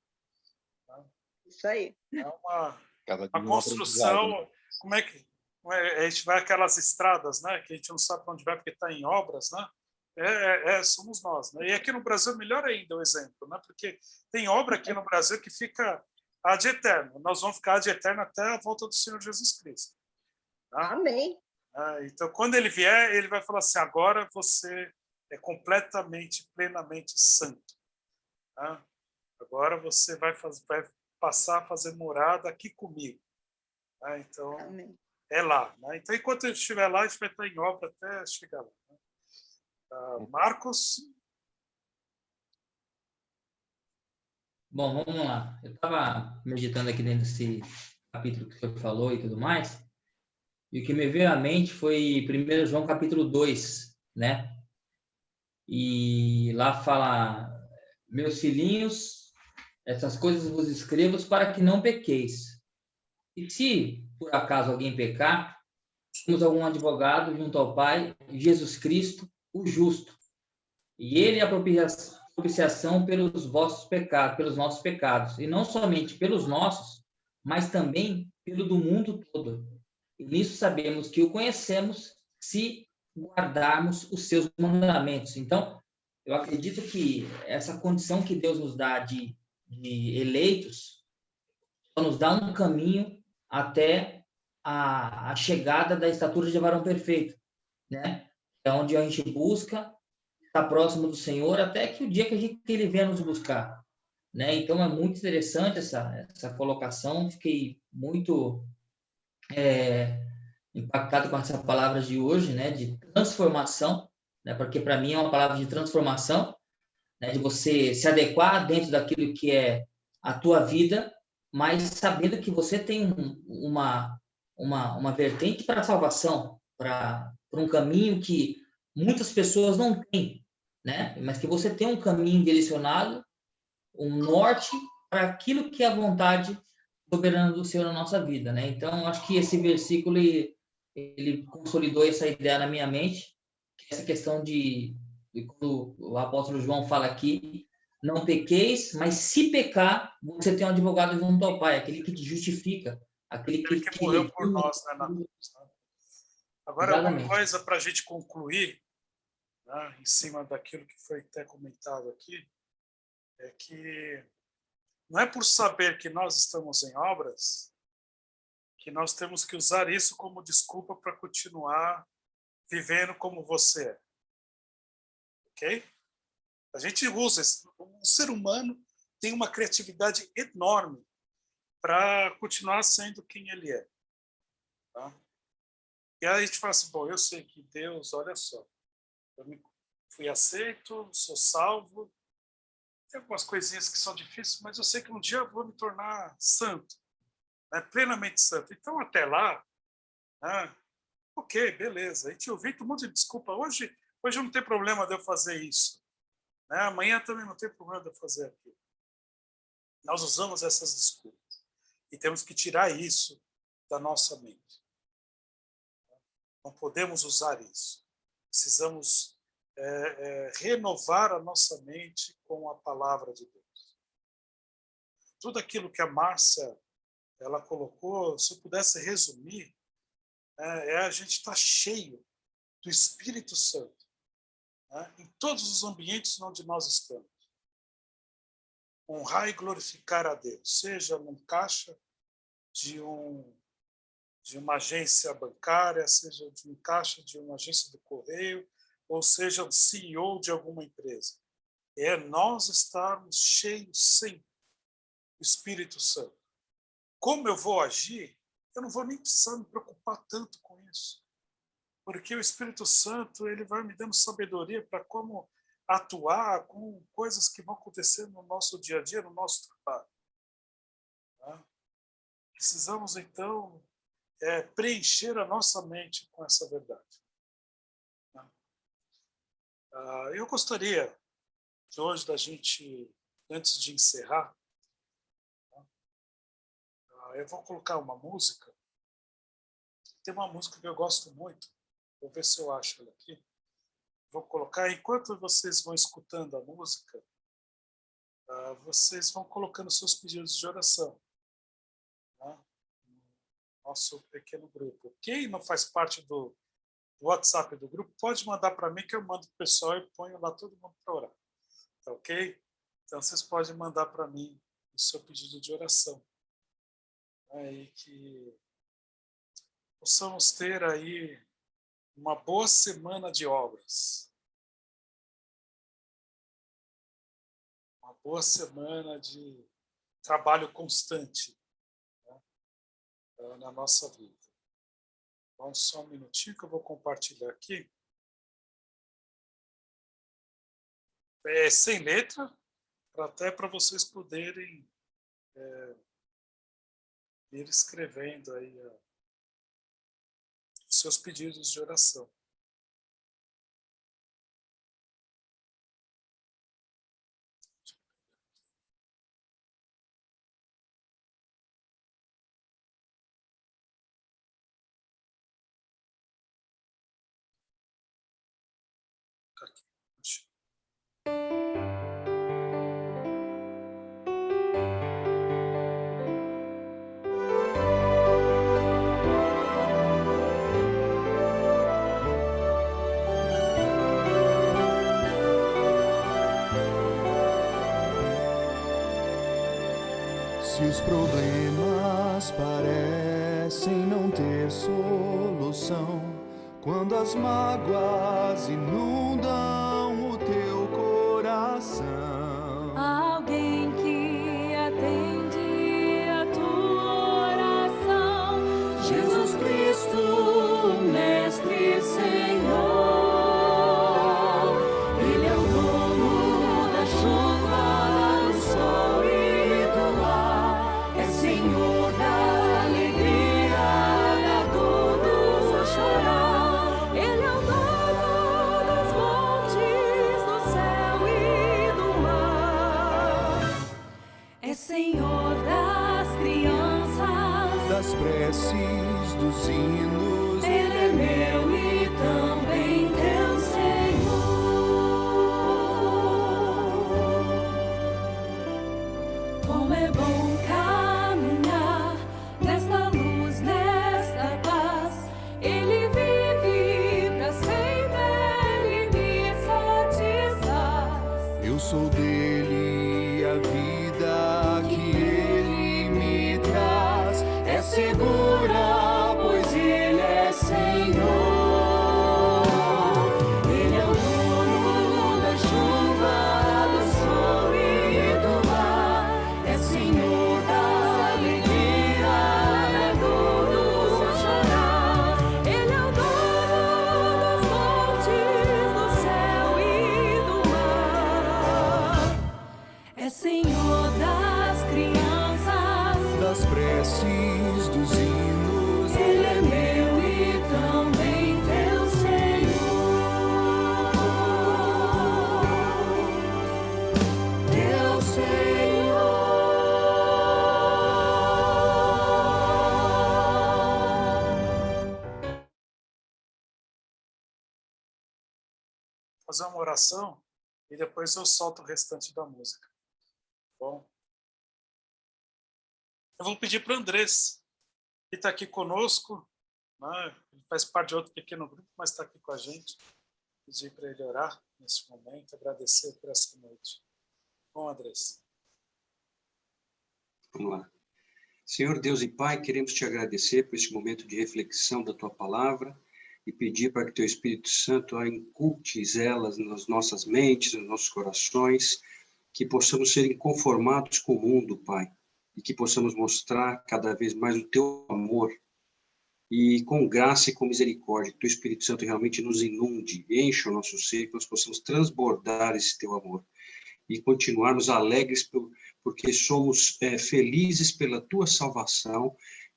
Né? Isso aí. É uma construção. Como é que a gente vai aquelas estradas, né? Que a gente não sabe para onde vai porque está em obras, né? Somos nós, né? E aqui no Brasil melhor ainda o exemplo, né? Porque tem obra aqui no Brasil que fica ad eterno. Nós vamos ficar ad eterno até a volta do Senhor Jesus Cristo. Tá? Amém. Então, quando ele vier, ele vai falar assim: agora você é completamente, plenamente santo. Tá? Agora você vai passar a fazer morada aqui comigo. Tá? Então, amém. É lá. Né? Então, enquanto a gente estiver lá, a gente vai estar em obra até chegar lá. Né? Marcos? Bom, vamos lá. Eu estava meditando aqui dentro desse capítulo que você falou e tudo mais, e o que me veio à mente foi 1 João capítulo 2, né? E lá fala: meus filhinhos, essas coisas vos escrevo para que não pequeis. E se, por acaso, alguém pecar, temos algum advogado junto ao Pai, Jesus Cristo, o justo. E ele é a propiciação pelos vossos pecados, pelos nossos pecados. E não somente pelos nossos, mas também pelo do mundo todo. E nisso sabemos que o conhecemos se guardarmos os seus mandamentos. Então, eu acredito que essa condição que Deus nos dá de eleitos só nos dá um caminho até a chegada da estatura de varão perfeito, né? É onde a gente busca estar próximo do Senhor até que o dia que ele venha nos buscar, né? Então é muito interessante essa colocação. Fiquei muito impactado com essa palavra de hoje, né? De transformação, né? Porque para mim é uma palavra de transformação, né? De você se adequar dentro daquilo que é a tua vida, mas sabendo que você tem uma vertente para a salvação, para um caminho que muitas pessoas não têm, né? Mas que você tem um caminho direcionado, um norte para aquilo que é a vontade soberana do Senhor na nossa vida, né? Então, acho que esse versículo ele consolidou essa ideia na minha mente, que essa questão de quando o apóstolo João fala aqui: não pequeis, mas se pecar, você tem um advogado junto ao Pai, aquele que te justifica, aquele que morreu por nós, né, na cruz. Agora, exatamente. Uma coisa para a gente concluir, né, em cima daquilo que foi até comentado aqui, é que Não é por saber que nós estamos em obras que nós temos que usar isso como desculpa para continuar vivendo como você é. Ok? A gente usa isso. O ser humano tem uma criatividade enorme para continuar sendo quem ele é. Tá? E aí a gente fala assim, bom, eu sei que Deus, olha só, eu fui aceito, sou salvo, tem algumas coisinhas que são difíceis, mas eu sei que um dia eu vou me tornar santo, né, plenamente santo. Então, até lá, né, ok, beleza. A gente ouviu um monte de desculpa. Hoje não tem problema de eu fazer isso. Né? Amanhã também não tem problema de eu fazer aquilo. Nós usamos essas desculpas. E temos que tirar isso da nossa mente. Não podemos usar isso. Precisamos renovar a nossa mente com a palavra de Deus. Tudo aquilo que a Márcia ela colocou, se eu pudesse resumir, a gente está cheio do Espírito Santo, né, em todos os ambientes onde nós estamos. Honrar e glorificar a Deus, seja num caixa de uma agência bancária, seja de um caixa de uma agência do correio, ou seja, o CEO de alguma empresa. É nós estarmos cheios sempre do Espírito Santo. Como eu vou agir, eu não vou nem precisar me preocupar tanto com isso. Porque o Espírito Santo ele vai me dando sabedoria para como atuar com coisas que vão acontecer no nosso dia a dia, no nosso trabalho. Tá? Precisamos, então, preencher a nossa mente com essa verdade. Tá? Eu gostaria de hoje, da gente, antes de encerrar, eu vou colocar uma música. Tem uma música que eu gosto muito. Vou ver se eu acho ela aqui. Vou colocar. Enquanto vocês vão escutando a música, vocês vão colocando seus pedidos de oração. Né? No nosso pequeno grupo. Quem não faz parte do WhatsApp do grupo, pode mandar para mim que eu mando para o pessoal e ponho lá todo mundo para orar. Tá ok? Então, vocês podem mandar para mim o seu pedido de oração. E que possamos ter aí uma boa semana de obras. Uma boa semana de trabalho constante, né, na nossa vida. Então, só um minutinho que eu vou compartilhar aqui. Sem letra, até para vocês poderem ir escrevendo aí os seus pedidos de oração. Aqui. Se os problemas parecem não ter solução, quando as mágoas inundam o teu coração, alguém que atende a tua oração, Jesus Cristo, Mestre, Senhor, Ele é o dono da chuva, do sol e do ar, é Senhor da alegria, da dor, do chorar, Ele é o dono dos montes, do céu e do mar. fazer uma oração e depois eu solto o restante da música. Bom, eu vou pedir para o Andrés, que está aqui conosco, né? Ele faz parte de outro pequeno grupo, mas está aqui com a gente. Pedir para ele orar nesse momento, agradecer por essa noite. Bom, Andrés. Vamos lá. Senhor Deus e Pai, queremos te agradecer por esse momento de reflexão da tua palavra e pedir para que teu Espírito Santo inculte elas nas nossas mentes, nos nossos corações, que possamos ser inconformados com o mundo, Pai, e que possamos mostrar cada vez mais o teu amor e com graça e com misericórdia, que teu Espírito Santo realmente nos inunde, encha o nosso ser, que nós possamos transbordar esse teu amor e continuarmos alegres porque somos felizes pela tua salvação,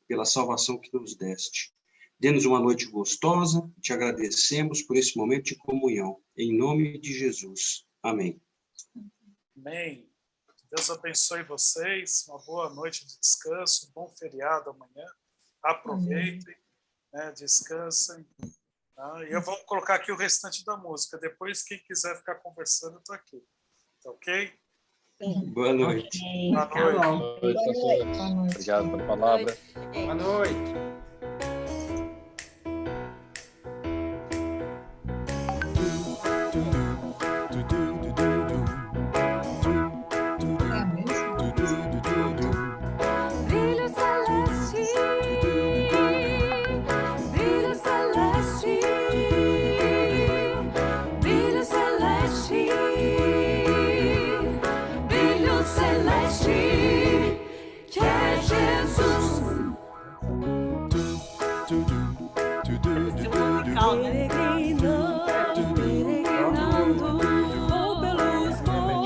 pela salvação que nos deste. Dê-nos uma noite gostosa, te agradecemos por esse momento de comunhão. Em nome de Jesus. Amém. Amém. Deus abençoe vocês, uma boa noite de descanso, um bom feriado amanhã. Aproveitem, né, descansem. Tá? E eu vou colocar aqui o restante da música. Depois, quem quiser ficar conversando, eu estou aqui. Tá ok? Boa noite. Boa noite. Boa noite. Obrigado pela palavra. Boa noite. Brilho celeste, brilho celeste, brilho celeste, brilho celeste, que é Jesus. Peregrinando, vou pelos montes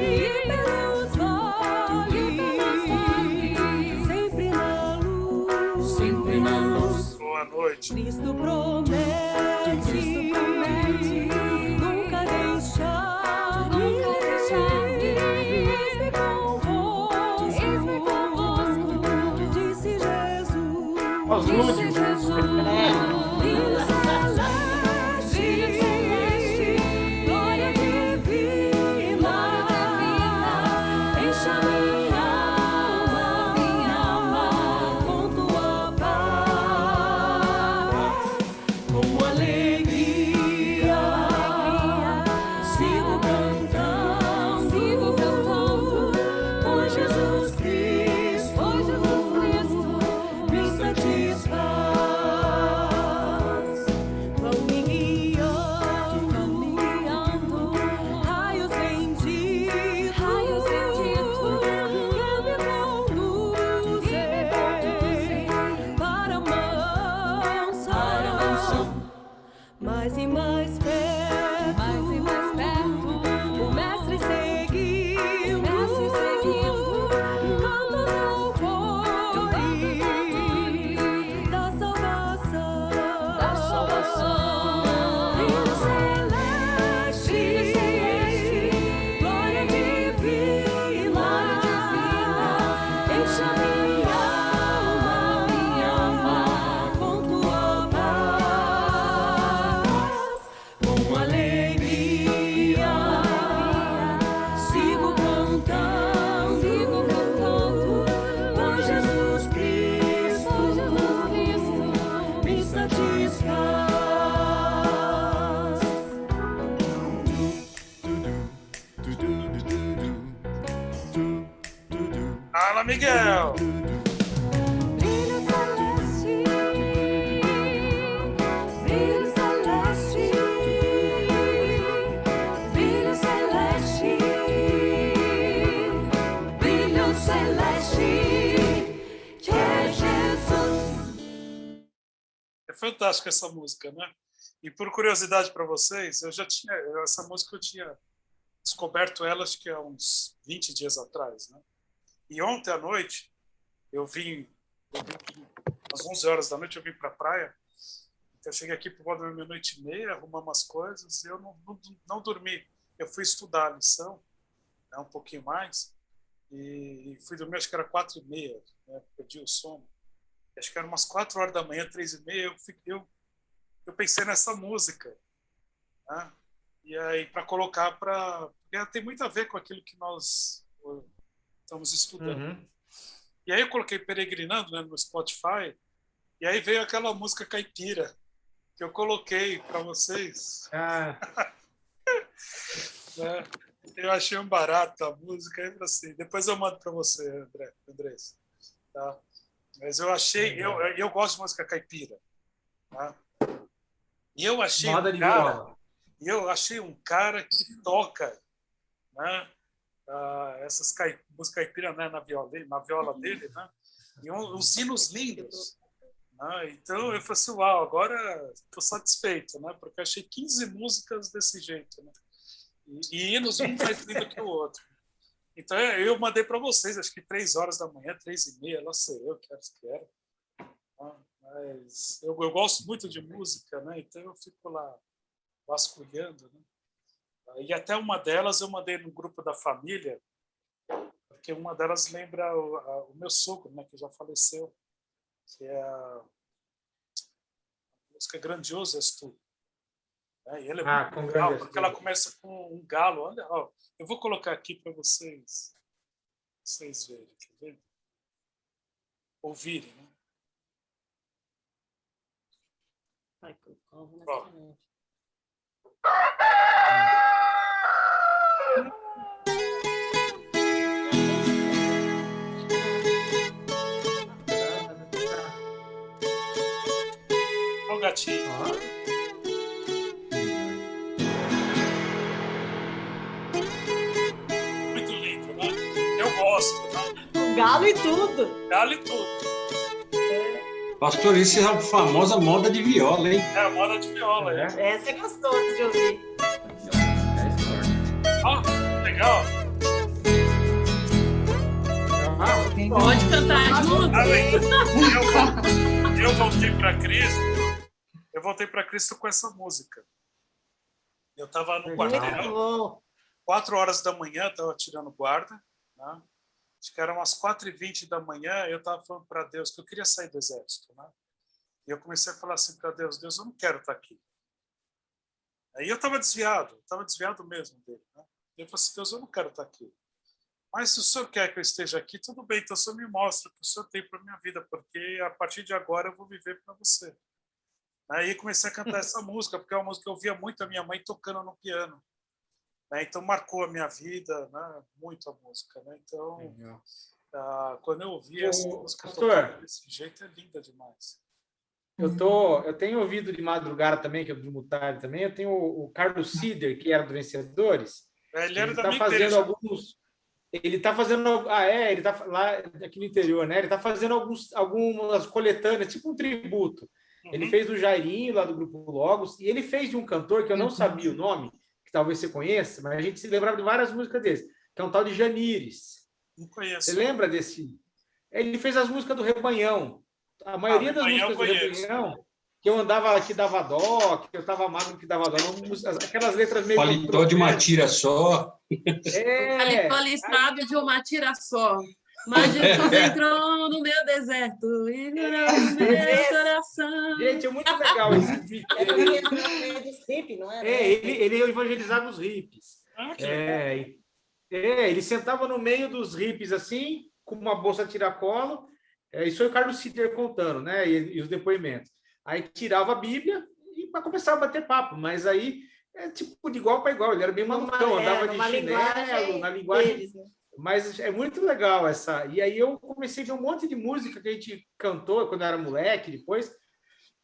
e pelos vales, sempre na luz. Boa noite. Cristo promete, nunca deixar, eis-me convosco, disse Jesus. Aos lúdicos. Brilho celeste, glória divina, encha minha alma com tua paz, com alegria, sigo cantando, por Jesus Cristo, me satisfaz. Vão me guiando, raios benditos, que me conduzem para a mansão. Mais e mais perto, o mestre seguindo, canta os louvores da salvação. Brilho celeste, glória divina, encha minha alma com tua paz, com alegria, sigo cantando, por Jesus Cristo, me satisfaz. Fala, Miguel. Brilho celeste, brilho celeste, brilho celeste, brilho celeste, que é Jesus. É fantástica essa música, né? E por curiosidade para vocês, essa música eu tinha descoberto ela acho que há uns 20 dias atrás, né? E ontem à noite eu vim às 11 horas da noite eu vim para a praia. Então eu cheguei aqui por volta da meia-noite e meia, arrumar umas coisas, e eu não dormi. Eu fui estudar a lição, né, um pouquinho mais, e fui dormir, acho que era 4h30, né, perdi o sono. Acho que era umas 4 horas da manhã, 3h30, eu pensei nessa música, né? E aí para colocar porque tem muito a ver com aquilo que nós estamos estudando. Uhum. E aí eu coloquei Peregrinando, né, no Spotify, e aí veio aquela música caipira que eu coloquei para vocês. Né? Eu achei um barato a música, aí assim, depois eu mando para você, Andrés. Tá? Mas eu achei, eu gosto de música caipira. Tá? E eu achei Moda de viola. eu achei um cara que toca, né, essas músicas caipiras, né, na viola dele, né, e uns hinos lindos. Né? Então eu falei assim, uau, agora estou satisfeito, né, porque eu achei 15 músicas desse jeito, né, e hinos um mais lindo que o outro. Então eu mandei para vocês, acho que 3 horas da manhã, 3h30, lá sei eu, que horas que era. Mas eu gosto muito de música, né? Então eu fico lá vasculhando, né? E até uma delas eu mandei no grupo da família, porque uma delas lembra o meu sogro, né? Que já faleceu, que é a música Grandioso És Tu. E ele é muito legal, porque ela começa com um galo. Olha, ó, eu vou colocar aqui para vocês verem, quer ver? Ouvirem, né? Ó. Olha o gatinho. Muito lindo, né? Eu gosto, né? Galo e tudo. Galo e tudo. Pastor, isso é a famosa moda de viola, hein? É a moda de viola, é. Essa é gostosa de ouvir. Legal. Pode cantar junto. Eu voltei para Cristo. Eu voltei para Cristo com essa música. Eu estava no quartel, 4 horas da manhã, estava tirando guarda, né? Acho que eram umas 4h20 da manhã, eu estava falando para Deus que eu queria sair do exército, né? E eu comecei a falar assim para Deus, Deus, eu não quero estar aqui. Aí eu estava desviado mesmo dele, né? E eu falei assim, Deus, eu não quero estar aqui. Mas se o Senhor quer que eu esteja aqui, tudo bem, então o Senhor me mostra o que o Senhor tem para minha vida, porque a partir de agora eu vou viver para você. Aí comecei a cantar essa música, porque é uma música que eu ouvia muito a minha mãe tocando no piano. Então marcou a minha vida, né? Muito a música, né? Então quando eu ouvi essa música desse jeito, é linda demais. Eu tenho ouvido de madrugada também, que é do Mutardi também. Eu tenho o Carlos Sider, que era do Vencedores. Ele era da tá minha fazendo igreja. alguns. Ele está fazendo. Ele está lá aqui no interior, né? Ele está fazendo algumas coletâneas, tipo um tributo. Ele fez do Jairinho, lá do Grupo Logos, e ele fez de um cantor que eu não sabia o nome, que talvez você conheça, mas a gente se lembrava de várias músicas dele, que é um tal de Janires. Não conheço. Você lembra desse? Ele fez as músicas do Rebanhão. A maioria das músicas do Rebanhão, que eu andava que dava dó, que eu estava magro que dava dó, aquelas letras meio... Paletó de uma tira só. Paletó listrado de uma tira só. Mas Jesus entrou no meu deserto e virou no meu coração. Gente, é muito legal esse vídeo. Hippie, não era? Ele evangelizava os hippies. Ele sentava no meio dos hippies assim, com uma bolsa tiracolo. Isso foi o Carlos Sider contando, né? E os depoimentos. Aí tirava a Bíblia e começava a bater papo. Mas aí, tipo, de igual para igual. Ele era bem malucão, andava de chinelo, na linguagem deles, né? Mas é muito legal essa. E aí eu comecei a ver um monte de música que a gente cantou quando eu era moleque, depois,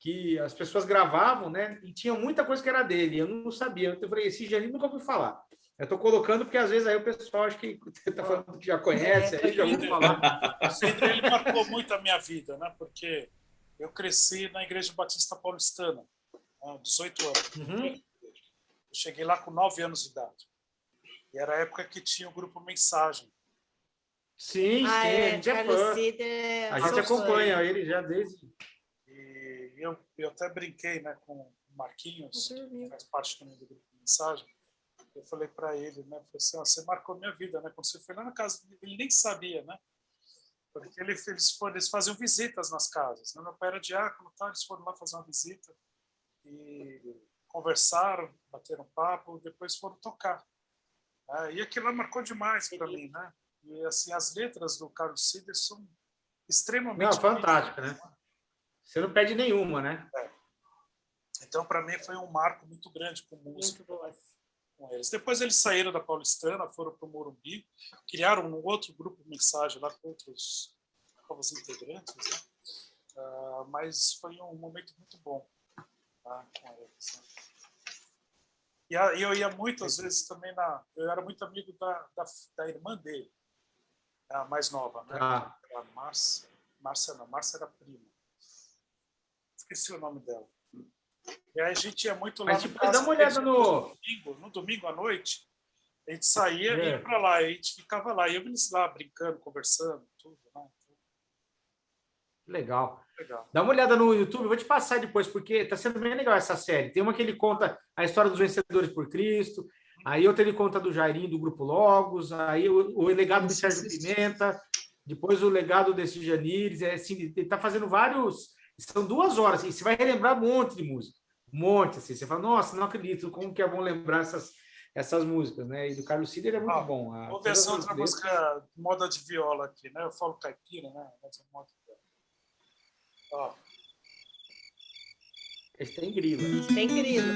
que as pessoas gravavam, né? E tinha muita coisa que era dele. Eu não sabia. Eu falei, esse Janine nunca ouvi falar. Eu estou colocando porque às vezes aí o pessoal acho que está falando que já conhece, aí já ouviu falar. Ele marcou muito a minha vida, né? Porque eu cresci na Igreja Batista Paulistana, 18 anos. Eu cheguei lá com 9 anos de idade. E era a época que tinha o grupo Mensagem. Sim, a gente é fã. A gente acompanha ele já desde... E eu até brinquei, né, com o Marquinhos, que faz parte também do grupo Mensagem. Eu falei para ele, né, falei assim, você marcou minha vida, né? Quando você foi lá na casa, ele nem sabia, né? Porque eles faziam visitas nas casas. Né? Meu pai era diácono, tá? Eles foram lá fazer uma visita. e conversaram, bateram papo, depois foram tocar. E aquilo lá marcou demais para mim, né? E assim, as letras do Carlos Ceder são extremamente... Não, fantástico, né? Você não perde nenhuma, né? Então, para mim, foi um marco muito grande com música. Com eles. Depois eles saíram da Paulistana, foram para o Morumbi, criaram um outro grupo de mensagem lá com outros novos integrantes, né? Mas foi um momento muito bom, tá, com eles, né? E eu ia muitas vezes também eu era muito amigo da irmã dele, a mais nova, né? A Márcia era prima. Esqueci o nome dela. E aí a gente ia muito lá. Mas depois dá uma olhada no domingo à noite, a gente saía e ia para lá, a gente ficava lá, eu eles lá brincando, conversando, tudo, né? Legal. Dá uma olhada no YouTube, eu vou te passar depois, porque está sendo bem legal essa série. Tem uma que ele conta a história dos vencedores por Cristo, aí outra ele conta do Jairinho, do Grupo Logos, aí o legado de Sérgio Pimenta, depois o legado desse Janires, assim, ele está fazendo vários... São 2 horas, assim, você vai relembrar um monte de música. Um monte, assim. Você fala, nossa, não acredito, como que é bom lembrar essas músicas, né? E do Carlos Ceder é muito bom. Vou ver essa outra música, moda de viola aqui, né? Eu falo caipira, né? Mas é moda de viola. Ó. Esse tem grilo. Tem grilo.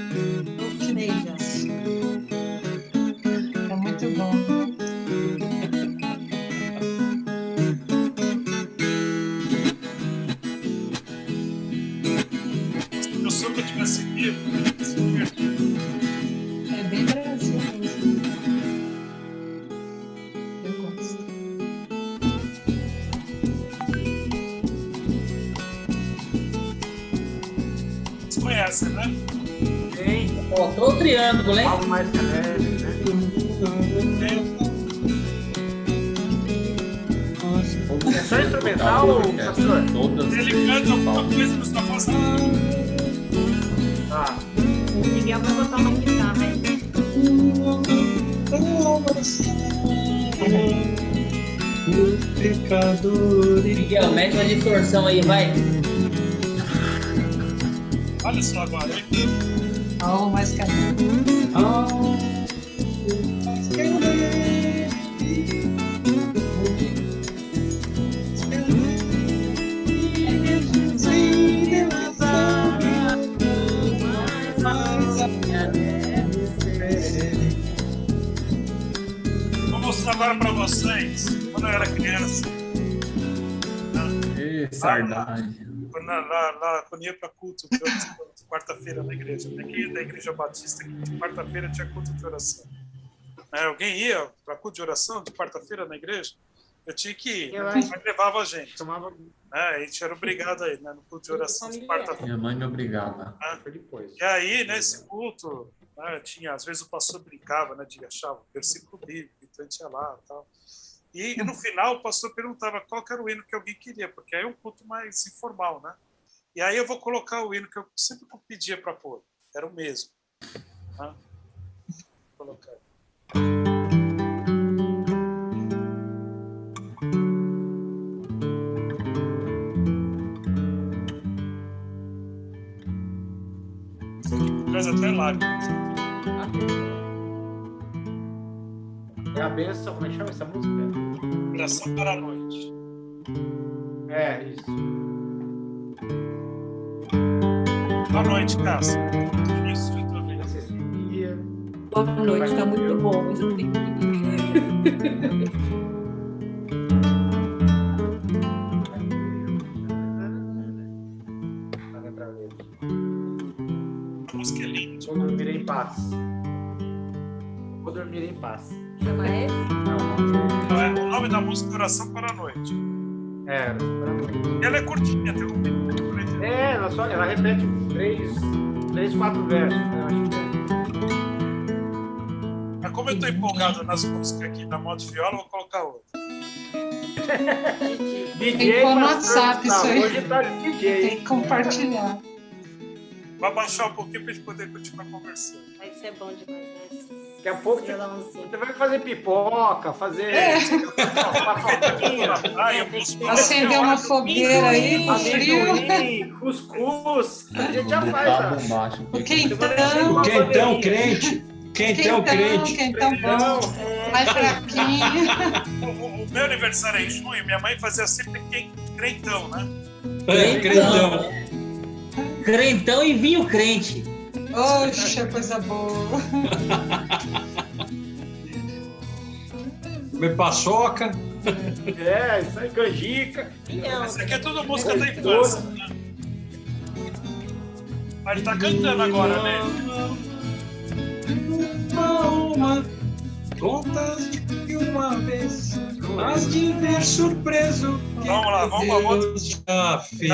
É muito bom. Se o samba tivesse vivo, é bem Brasil mesmo. Eu gosto. Vocês conhecem, né? Tem. Faltou o triângulo, hein? Algo mais leve, né? É só instrumental, pastor? Ele canta alguma coisa, mas está fazendo. Tá. O Miguel vai botar uma guitarra aí. Miguel, mete uma distorção aí, vai. Olha só agora, hein? Oh, mais carinho. Vou mostrar agora para vocês, quando eu era criança. Saudade. Quando ia para culto de quarta-feira na igreja. Aqui da Igreja Batista, que de quarta-feira tinha culto de oração. Alguém ia para culto de oração de quarta-feira na igreja? Eu tinha que ir, mas levava a gente. A gente era obrigado aí, né, no culto de oração de quarta-feira. Minha mãe me obrigava. E aí, nesse culto, tinha, às vezes o pastor brincava, né, de achar o versículo bíblico, então a gente ia lá e tal. E no final o pastor perguntava qual que era o hino que alguém queria, porque aí é um culto mais informal, né? E aí eu vou colocar o hino que eu sempre pedia para pôr, era o mesmo. Vou colocar. Traz até lágrimas. É a benção, como é que chama essa música? Oração para a noite. É, isso. Boa noite, Cássio. Isso, eu tô vendo. Boa noite, tá muito bom, mas eu tenho que A música é linda. Vou dormir em paz. Vou dormir em paz. Chama esse? Não, é o nome da música é Oração para a Noite. É, Oração para a Noite. Ela é curtinha, tem um minuto. Ela repete 3, 4 versos, né? Acho que Mas como eu estou empolgado nas músicas aqui da moda de viola, eu vou colocar outra. Tem que pôr no WhatsApp isso aí. Hoje tá DJ. Tem que compartilhar. Vai baixar um pouquinho para a gente poder continuar conversando. Isso é bom demais, né? Daqui a pouco você vai fazer pipoca, fazer uma faquinha, Acender uma fogueira aí, amendoim, cuscuz. A gente já faz. O quentão crente. Quentão crente. Quentão bom. Mais fraquinho. O meu aniversário é em junho, minha mãe fazia sempre crentão, né? Crentão. Crentão e vinho crente. Oxa, coisa boa. Comer paçoca. Isso aí, canjica. Isso aqui é tudo música da infância, né? Mas ele tá cantando agora, né? Contas de uma vez, mas de ver surpreso. Vamos lá, Deus já fez.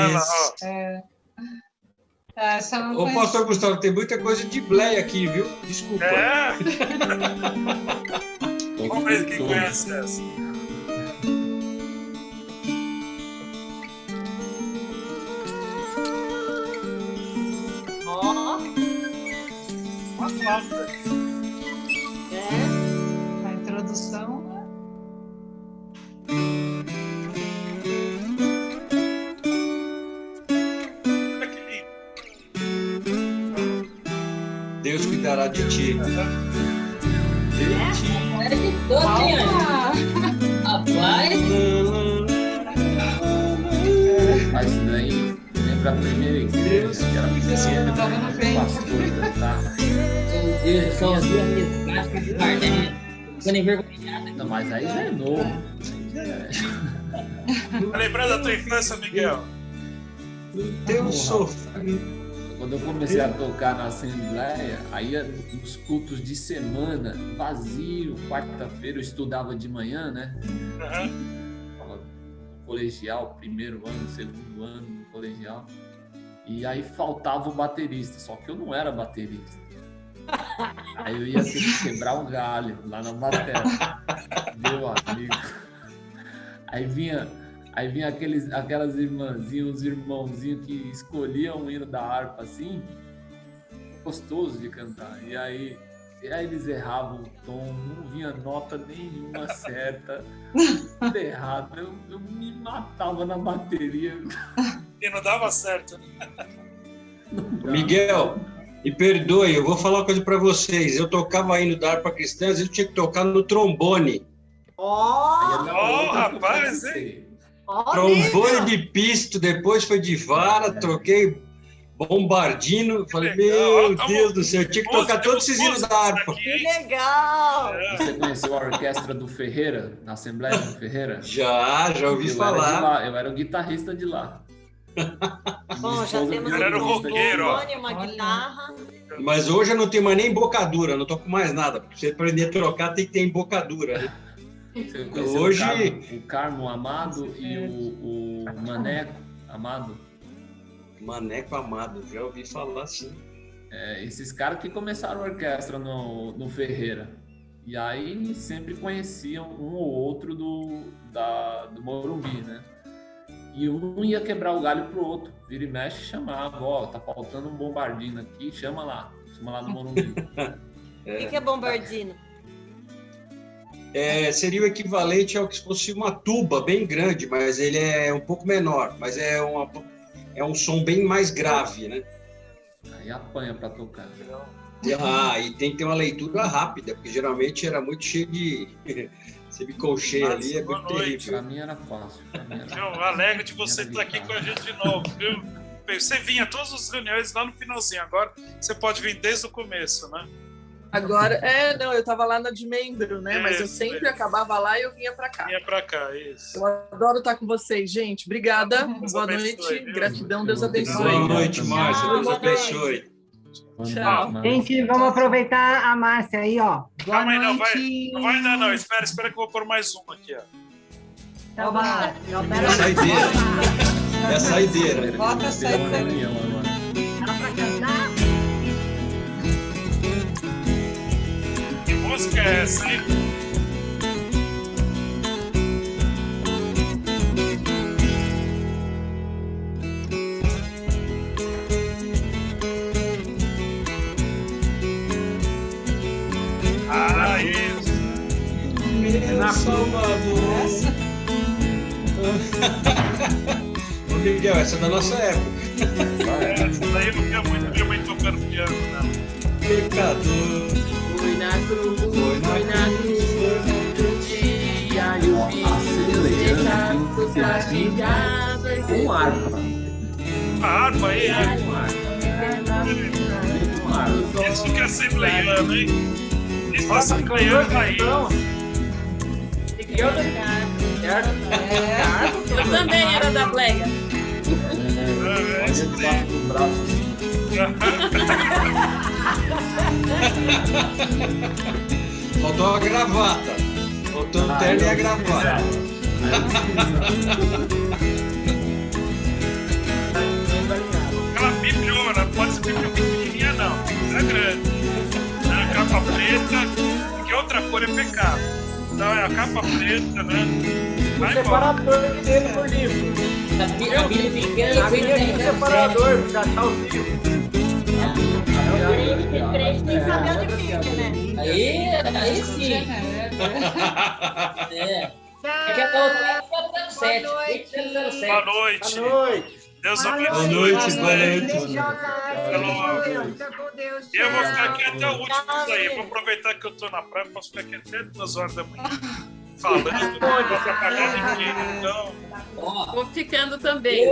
Essa não Ô, pastor Gustavo, tem muita coisa de Bleia aqui, viu? Desculpa. Vamos ver quem conhece essa. Uma flauta. A introdução. Deus cuidará de ti. Rapaz. Mas daí, lembra a primeira igreja que era pequena, o pastor cantava. Meu Deus, só ouvi a resgate de Kardec. Ficando envergonhada. Não, mas aí já é novo. Tá lembrando da tua infância, Miguel? Teu sofrimento. Quando eu comecei a tocar na Assembleia, aí nos cultos de semana, vazio, quarta-feira, eu estudava de manhã, né? Colegial, primeiro ano, segundo ano no colegial. E aí faltava o baterista, só que eu não era baterista. Aí eu ia ter que quebrar um galho lá na bateria. Meu amigo. Aí vinha aquelas irmãzinhas, os irmãozinhos que escolhiam o hino da harpa assim, gostoso de cantar. E aí eles erravam o tom, não vinha nota nenhuma certa, tudo errado. Eu me matava na bateria. E não dava certo, né? Miguel, me perdoe, eu vou falar uma coisa para vocês. Eu tocava hino da harpa cristã, às vezes eu tinha que tocar no trombone. Rapaz, hein? Trombone de pisto, depois foi de vara, troquei bombardino, falei, meu Deus do céu, eu tinha que tocar todos esses hinos da harpa. Que legal! Você conheceu a orquestra do Ferreira, na Assembleia do Ferreira? Já ouvi falar. Eu era o guitarrista de lá. Bom, já temos um trombone, uma guitarra. Mas hoje eu não tenho mais nem embocadura, não toco mais nada. Pra você aprender a trocar tem que ter embocadura, né? Hoje o Carmo Amado e o Maneco Amado. Maneco Amado, já ouvi falar assim. Esses caras que começaram a orquestra no Ferreira. E aí sempre conheciam um ou outro do Morumbi, né? E um ia quebrar o galho pro outro. Vira e mexe, chamava, tá faltando um bombardino aqui, chama lá no Morumbi. O que é bombardino? Seria o equivalente ao que fosse uma tuba bem grande, mas ele é um pouco menor, mas é um som bem mais grave, né? Aí apanha para tocar. E tem que ter uma leitura rápida, porque geralmente era muito cheio de semicolcheia ali, é muito terrível. Para mim era fácil. Eu alegre de você estar aqui com a gente de novo, viu? Você vinha a todas as reuniões lá no finalzinho, agora você pode vir desde o começo, né? Agora, eu estava lá na de membro, né? Mas eu sempre acabava lá e eu vinha para cá. Vinha para cá, isso. Eu adoro estar com vocês, gente. Obrigada. Boa noite. Gratidão. Deus abençoe. Boa noite, Márcia. Deus abençoe. Tchau. Gente, vamos aproveitar a Márcia aí, ó. Boa Calma aí, noite. não vai ainda não. Espera que eu vou pôr mais uma aqui, ó. Tá bom. É a saideira. É a saideira. Bota a saideira. Dá para cantar? Que música é essa, hein? Salvador. Ô, Miguel, essa é da nossa época. Essa daí eu não via muito minha mãe tocando piano, não. Pecador. Foi na cruz, foi na cruz, dia e o filho castigado. Com harpa. A harpa aí, né? Isso que é assembleiano, hein? Isso é assembleiano aí. Eu também era da Pleia. Olha debaixo do braço assim. Faltou a gravata. Faltou o terno e a gravata. Aquela bibliona, não pode ser bíblia pequenininha, não. É grande. É a capa preta, porque outra cor é pecado. Então é a capa preta, né? Vai embora. Separador de dedo por livro. A Bíblia pequena. A minha aqui é separador, já tá o livro. Tem que saber onde fica, né? Aí sim. É. Aqui é da outra época, era 07. Boa noite. Boa noite. Deus abençoe. Boa noite, boa noite. E eu vou ficar aqui até o último isso aí. Vou aproveitar que eu tô na praia, posso ficar aqui até 2 horas da manhã. Falando, não vou atrapalhar ninguém. Então, Vou ficando também.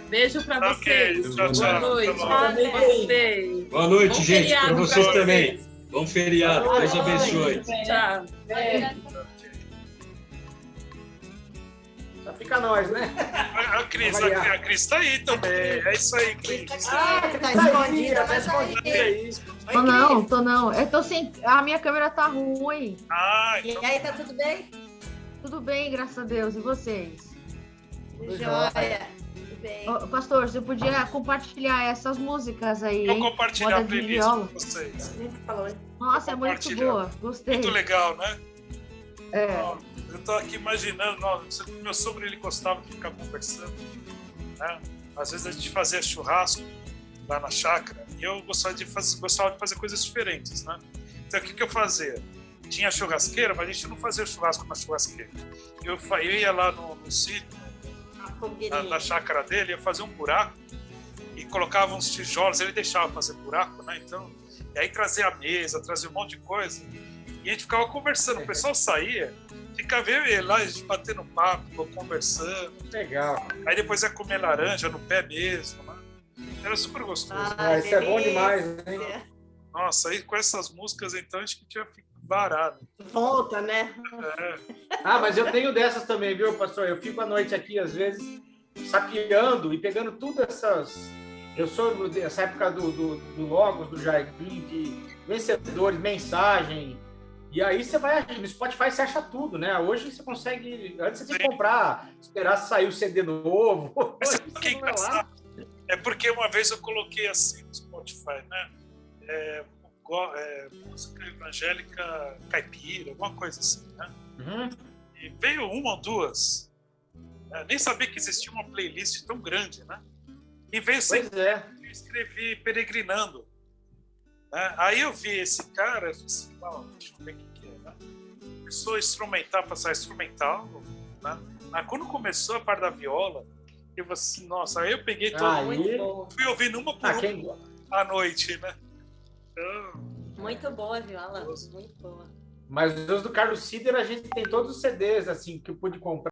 Beijo pra ok, vocês. tchau, tchau. Boa noite. Tá bom. Gostei. Boa noite, Bom gente. Para feriado vocês pra também. vocês. Bom feriado. Deus abençoe. Tchau. Só fica nós, né? A Cris tá aí também. É isso aí, Cris. Tá escondida, tá escondida. Tô não. Eu tô sem. A minha câmera tá ruim. E aí, tá tudo bem? Tudo bem, graças a Deus. E vocês? Joia. Tudo bem. Ô, pastor, você podia compartilhar essas músicas aí, Vou hein? compartilhar a Moda de playlist viola. com vocês. Nossa, é muito Compartilhar. boa. Gostei. Muito legal, né? É. Ó, eu tô aqui imaginando, meu sogro ele gostava de ficar conversando, né? Às vezes a gente fazia churrasco lá na chácara e eu gostava de fazer coisas diferentes, né? Então o que eu fazia? Tinha churrasqueira, mas a gente não fazia churrasco na churrasqueira. Eu ia lá no sítio, na chácara dele, ia fazer um buraco e colocava uns tijolos, ele deixava fazer buraco, né? Então, e aí trazia a mesa, trazia um monte de coisa e a gente ficava conversando. O pessoal saía, ficava eu e ele lá, a gente batendo papo, conversando. Legal. Aí depois ia comer laranja no pé mesmo, né? Era super gostoso. Isso é bom demais, hein? Nossa, aí com essas músicas, então, acho que tinha ficado varado. Volta, né? É. Ah, mas eu tenho dessas também, viu, pastor? Eu fico à noite aqui, às vezes, sapeando e pegando tudo essas... Eu sou dessa época do Logos, do Jardim, de vencedores, mensagem. E aí você vai... No Spotify você acha tudo, né? Hoje você consegue... Antes você tinha que comprar, esperar sair o CD novo. Mas sabe o que é engraçado? É porque uma vez eu coloquei assim no Spotify, né? Música evangélica caipira, alguma coisa assim, né? Uhum. E veio uma ou duas. Nem sabia que existia uma playlist tão grande, né? E veio sem. Pois é. Eu escrevi Peregrinando. Né? Aí eu vi esse cara, eu falei assim, deixa eu ver o que é, né? Começou a instrumental, passar instrumental, né? Mas quando começou a parte da viola, eu falei assim, nossa, aí eu peguei todo fui ouvindo uma por uma à noite, né? Então, Muito boa, Viola. Muito boa. Mas os do Carlos Cider, a gente tem todos os CDs, assim, que eu pude comprar.